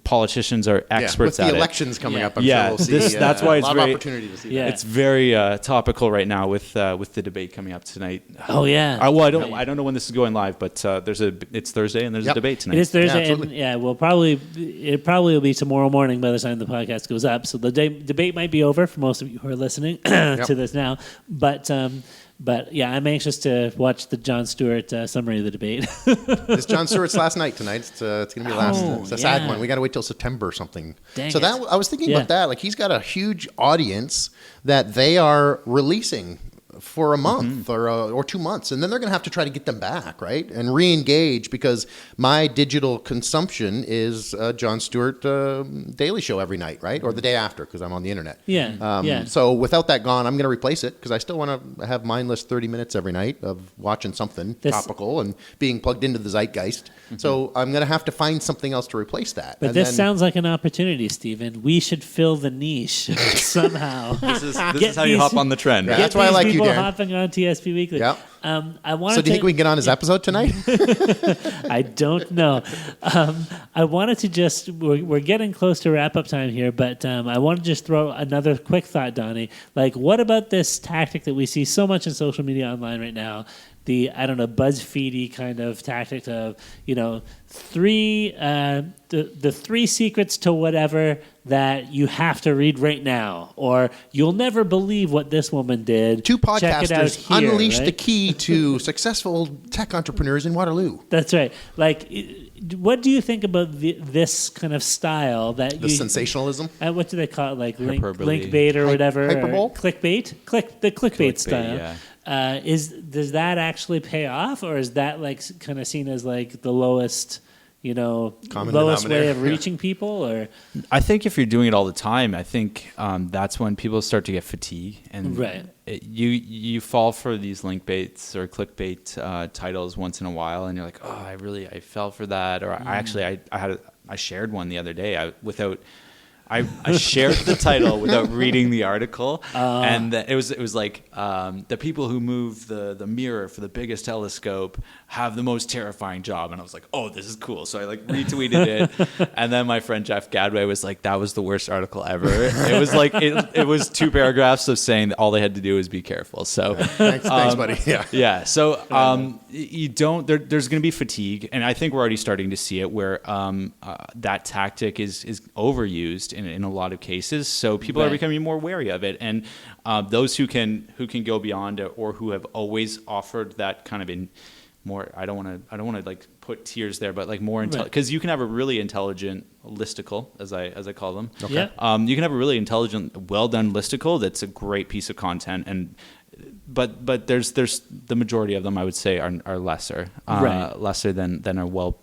politicians are experts at it. With the elections coming up, I'm sure we'll see that's why it's a lot of opportunity to see that. It's very topical right now with the debate coming up tonight. Oh yeah. I don't know when this is going live, but it's Thursday and there's a debate tonight. It is Thursday, and it probably will be tomorrow morning by the time the podcast goes up. So the debate might be over for most of you who are listening to this now, But I'm anxious to watch the Jon Stewart summary of the debate. It's Jon Stewart's last night tonight. It's going to be last. It's a sad one. We got to wait till September or something. I was thinking about that. Like, he's got a huge audience that they are releasing for a month or 2 months, and then they're going to have to try to get them back, right, and re-engage, because my digital consumption is Jon Stewart Daily Show every night, right, or the day after, because I'm on the internet. So without that gone, I'm going to replace it, because I still want to have mindless 30 minutes every night of watching something topical and being plugged into the zeitgeist. So I'm going to have to find something else to replace that. But this sounds like an opportunity, Stephen. We should fill the niche somehow. This is how you hop on the trend. Right? That's why I like you, Darren. Hopping on TSP Weekly. Yep. So do you think we can get on his episode tonight? I don't know. I wanted to we're getting close to wrap-up time here, but I want to just throw another quick thought, Donny. Like, what about this tactic that we see so much in social media online right now? The, BuzzFeedy kind of tactic of, the 3 secrets to whatever that you have to read right now, or you'll never believe what this woman did. 2 podcasters Check it out here, unleashed the key to successful tech entrepreneurs in Waterloo. That's right. Like, what do you think about this kind of style? Sensationalism? What do they call it? Like link bait or whatever? Hyperbole? Clickbait? The clickbait style. Yeah. Does that actually pay off, or is that like kind of seen as like the lowest lowest way of reaching people? Or I think if you're doing it all the time, I think that's when people start to get fatigue, and you fall for these link baits or clickbait titles once in a while, and you're like, oh, I fell for that, or I shared one the other day without I shared the title without reading the article, and it was like the people who move the mirror for the biggest telescope have the most terrifying job, and I was like, oh, this is cool. So I like retweeted it, and then my friend Jeff Gadway was like, that was the worst article ever. It was like it was 2 paragraphs of saying that all they had to do was be careful. So thanks, buddy. yeah. So you don't. There's going to be fatigue, and I think we're already starting to see it where that tactic is overused in a lot of cases. So people are becoming more wary of it, and those who can go beyond it, or who have always offered that kind of in more. I don't want to like put tiers there, but like more because you can have a really intelligent listicle, as I call them. Okay. Yeah. You can have a really intelligent, well done listicle that's a great piece of content, and but there's the majority of them I would say are lesser than a well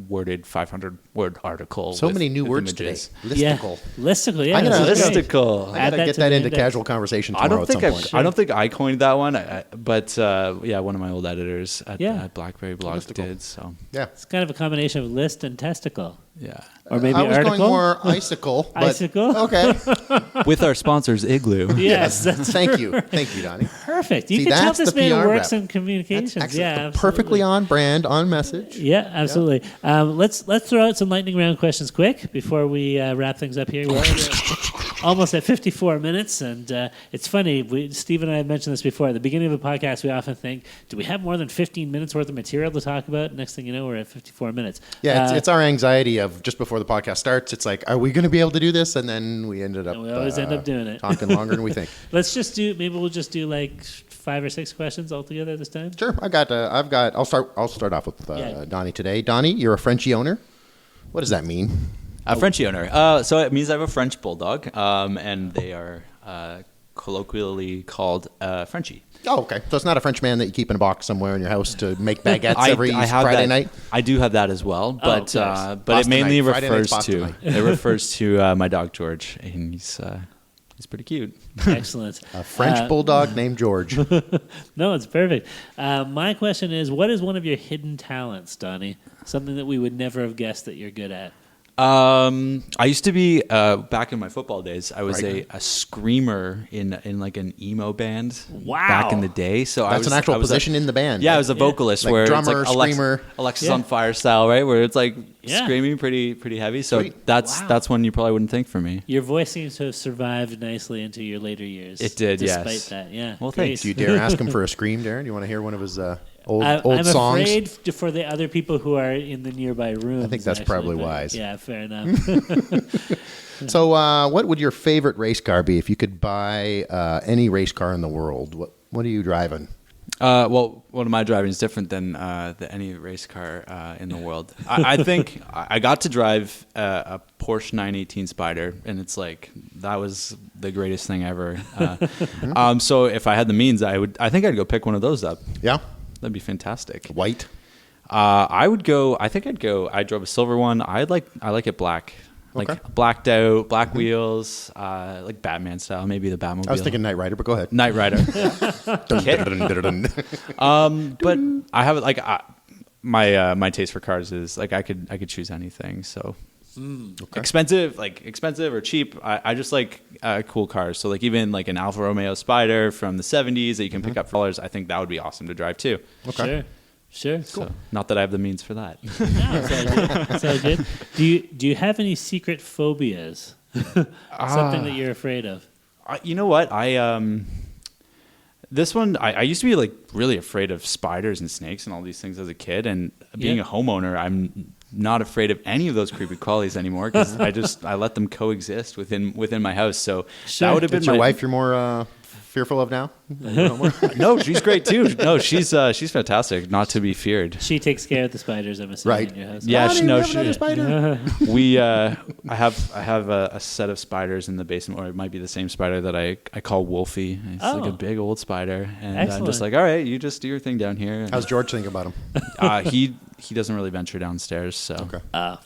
worded 500-word article. So with, many new with words images. today. Listicle. Listicle, yeah. I Listicle. gotta get that into casual conversation tomorrow at some point. I don't think I coined that one, but one of my old editors at BlackBerry Blog Listicle. did. So Yeah. It's kind of a combination of list and testicle. yeah. Or maybe I was article. going more icicle. But Icicle? Okay. With our sponsors, Igloo. Yes, that's Thank you, Donnie. perfect. You See, can tell that's this the man PR works rep. in communications. That's Yeah, excellent. absolutely. Perfectly on brand, on message. Yeah, absolutely. Let's throw out some lightning round questions quick before we wrap things up here. We're almost at 54 minutes, and it's funny. Steve and I have mentioned this before. At the beginning of a podcast, we often think, do we have more than 15 minutes worth of material to talk about? Next thing you know, we're at 54 minutes. Yeah, it's our anxiety of just before the podcast starts. It's like, are we going to be able to do this? And then we ended up. We always end up doing it. Talking longer than we think. Maybe we'll just do like 5 or 6 questions altogether this time. Sure, I'll start off with Donnie today. Donnie, you're a Frenchie owner. What does that mean? A Frenchie owner. So it means I have a French bulldog, and they are colloquially called Frenchie. Oh, okay. So it's not a French man that you keep in a box somewhere in your house to make baguettes every Friday night? I do have that as well, but it Boston mainly night. Friday night's refers to my dog George, and he's pretty cute. Excellent. A French bulldog named George. No, it's perfect. My question is, what is one of your hidden talents, Donnie? Something that we would never have guessed that you're good at. I used to be back in my football days. I was a screamer in like an emo band. Wow. Back in the day. So That's an actual position in the band. Yeah, I was a vocalist, Like where drummer, it's like screamer. Alexis on Fire style, right? Where it's like Yeah. screaming pretty heavy. So Sweet. that's one you probably wouldn't think for me. Your voice seems to have survived nicely into your later years. It did, despite yes. that, yeah. Well, Great. thanks. Do you dare ask him for a scream, Darren? Do you want to hear one of his old I'm songs? afraid for the other people who are in the nearby rooms. I think that's actually, probably but wise. Yeah, fair enough. So what would your favorite race car be if you could buy any race car in the world? What are you driving? Well, what am I driving is different than any race car in the world. I think I got to drive a Porsche 918 Spider, and it's like that was the greatest thing ever. So if I had the means, I think I'd go pick one of those up. Yeah, That'd be fantastic. white. I drove a silver one. I like it black. Like Okay. blacked out, black wheels, like Batman style, maybe the Batmobile. I was thinking Knight Rider, but go ahead. Knight Rider. But I have like my taste for cars is like I could choose anything. So expensive or cheap. I just like cool cars. So like even like an Alfa Romeo Spider from the 70s that you can pick up for dollars. I think that would be awesome to drive too. Okay. Sure. So, not that I have the means for that. Sounds good. Do you have any secret phobias? Something that you're afraid of? You know what? This one, I used to be like really afraid of spiders and snakes and all these things as a kid. And being a homeowner, I'm not afraid of any of those creepy crawlies anymore because I let them coexist within my house. So that would have been That's your wife you're more fearful of now? No, she's great too. No, she's fantastic. Not to be feared. She takes care of the spiders, I'm assuming, Right. in your house. Yeah, I have a set of spiders in the basement, or it might be the same spider that I call Wolfie. It's like a big old spider, and I'm Excellent. just like, all right, you just do your thing down here. How's George think about him? He doesn't really venture downstairs, so Fair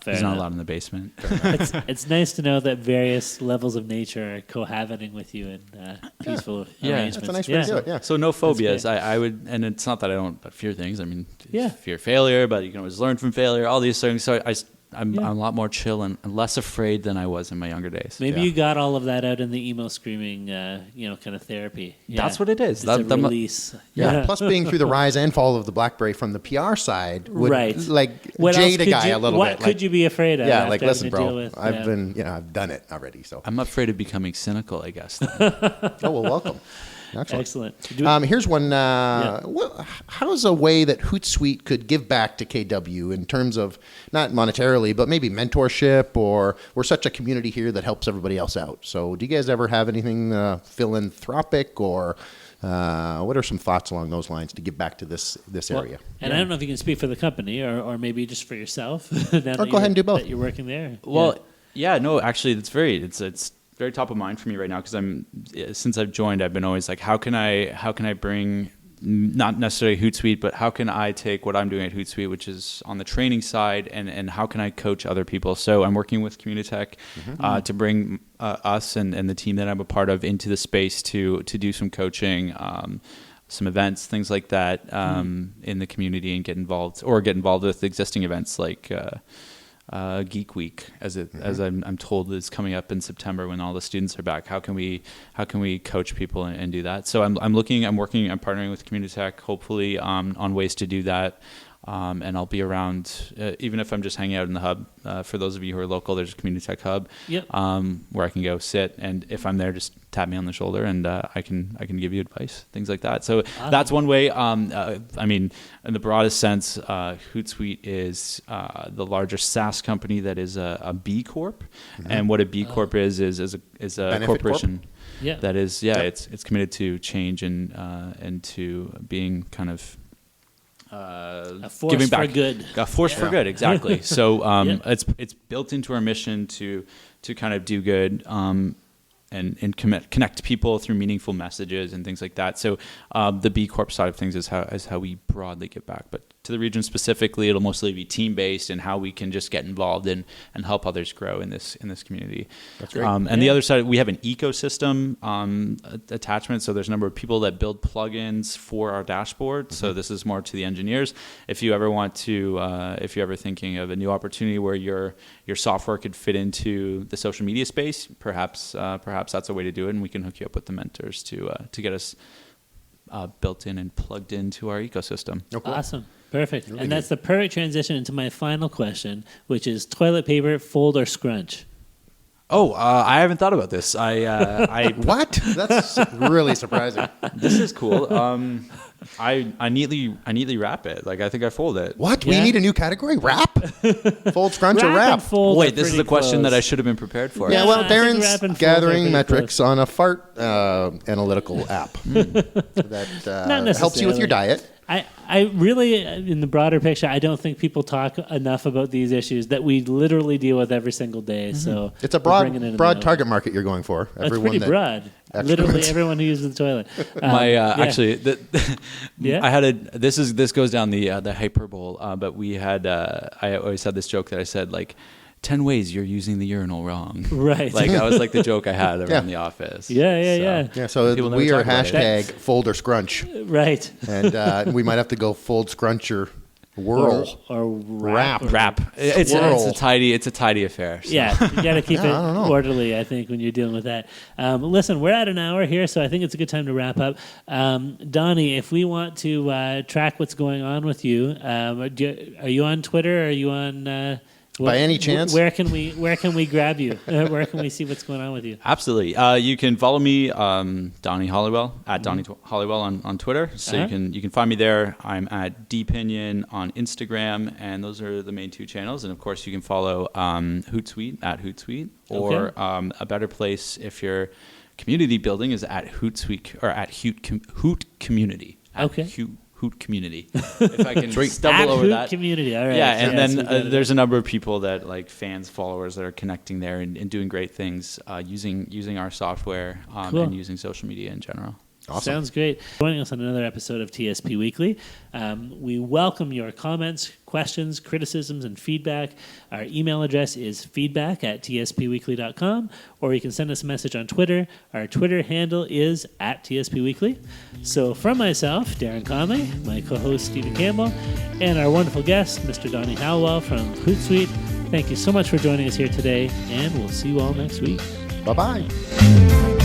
he's not enough. allowed in the basement. It's nice to know that various levels of nature are cohabiting with you in peaceful arrangements. That's a nice way to do it, yeah. So no phobias. great. I would, and it's not that I don't fear things. I mean, Yeah. fear failure, but you can always learn from failure. All these things. So I'm a lot more chill and less afraid than I was in my younger days. Maybe you got all of that out in the emo screaming, kind of therapy. Yeah. That's what it is. It's a release. Yeah. Plus, being through the rise and fall of the BlackBerry from the PR side would What jade else a guy you, a little what bit. could you be afraid of? Yeah, after listen, having to bro. deal with, I've done it already. So I'm afraid of becoming cynical, I guess. oh well, welcome. Excellent. Here's one. How's a way that Hootsuite could give back to KW in terms of not monetarily, but maybe mentorship, or we're such a community here that helps everybody else out. So do you guys ever have anything philanthropic, or what are some thoughts along those lines to give back to this area? And I don't know if you can speak for the company or maybe just for yourself. Go ahead and do both. That you're working there. Well, no, actually, it's very top of mind for me right now, because since I've joined, I've been always like, how can I bring, not necessarily Hootsuite, but how can I take what I'm doing at Hootsuite, which is on the training side, and how can I coach other people? So I'm working with Communitech to bring us and the team that I'm a part of into the space to do some coaching, some events, things like that in the community, and get involved with existing events like Geek Week, as I'm told is coming up in September when all the students are back. How can we coach people and do that? So I'm partnering with Communitech, hopefully on ways to do that. And I'll be around, even if I'm just hanging out in the hub. For those of you who are local, there's a Communitech hub where I can go sit, and if I'm there, just tap me on the shoulder, and I can give you advice, things like that. So that's one way. In the broadest sense, Hootsuite is the largest SaaS company that is a B Corp, and what a B Corp is a corporation. Corp? That is, it's committed to change and to being kind of a force giving back for good. A force for good, exactly. So it's built into our mission to kind of do good and connect people through meaningful messages and things like that. So the B Corp side of things is how we broadly give back. But to the region specifically, it'll mostly be team-based and how we can just get involved and help others grow in this community. That's great. And the other side, we have an ecosystem attachment. So there's a number of people that build plugins for our dashboard. So this is more to the engineers. If you ever want to, if you're ever thinking of a new opportunity where your software could fit into the social media space, perhaps that's a way to do it, and we can hook you up with the mentors to get us built in and plugged into our ecosystem. Oh, cool. Awesome. Perfect. Really and that's the perfect transition into my final question, which is toilet paper, fold or scrunch? Oh, I haven't thought about this. I What? That's really surprising. This is cool. I neatly wrap it. Like, I think I fold it. What? Yeah. We need a new category? Wrap? Fold, scrunch, or wrap? and fold Wait, are this is pretty a question close. that I should have been prepared for. Yeah, Yeah, well, I think wrap and Darren's fold gathering are pretty metrics close. on a fart analytical app that helps you with your diet. I really, in the broader picture, I don't think people talk enough about these issues that we literally deal with every single day. So It's a we're bringing it in broad the target market you're going for. That's pretty broad. Literally everyone who uses the toilet. Actually, Yeah? I had this goes down the hyperbole, but we had I always had this joke that I said, like, 10 ways you're using the urinal wrong. Right. Like, that was like the joke I had around the office. Yeah. Yeah, so People never we are talk about it. hashtag fold or scrunch. Right. And we might have to go fold, scrunch, or whirl. Or wrap. Wrap. It's Swirl. a tidy affair. So. Yeah, you got to keep it I don't know. orderly, I think, when you're dealing with that. Listen, we're at an hour here, so I think it's a good time to wrap up. Donnie, if we want to track what's going on with you, are you on Twitter? Are you on... By any chance? Where can we grab you? Where can we see what's going on with you? Absolutely. You can follow me, Donny Halliwell, at Donny Halliwell on Twitter. So you can find me there. I'm at Dpinion on Instagram, and those are the main two channels. And of course, you can follow Hootsuite at Hootsuite, or a better place if you're community building is at Hootsuite or at Hoot Community. Hoot Community. If I can stumble over Hoot that. Community. All right. Yeah, and so we then got it. there's a number of people that, like, fans, followers that are connecting there and doing great things using our software and using social media in general. Awesome. Sounds great. Joining us on another episode of TSP Weekly. We welcome your comments, questions, criticisms, and feedback. Our email address is feedback@tspweekly.com, or you can send us a message on Twitter. Our Twitter handle is @TSPWeekly. So from myself, Darren Conley, my co-host Stephen Campbell, and our wonderful guest, Mr. Donny Halliwell from Hootsuite, Thank you so much for joining us here today, and we'll see you all next week. Bye-bye.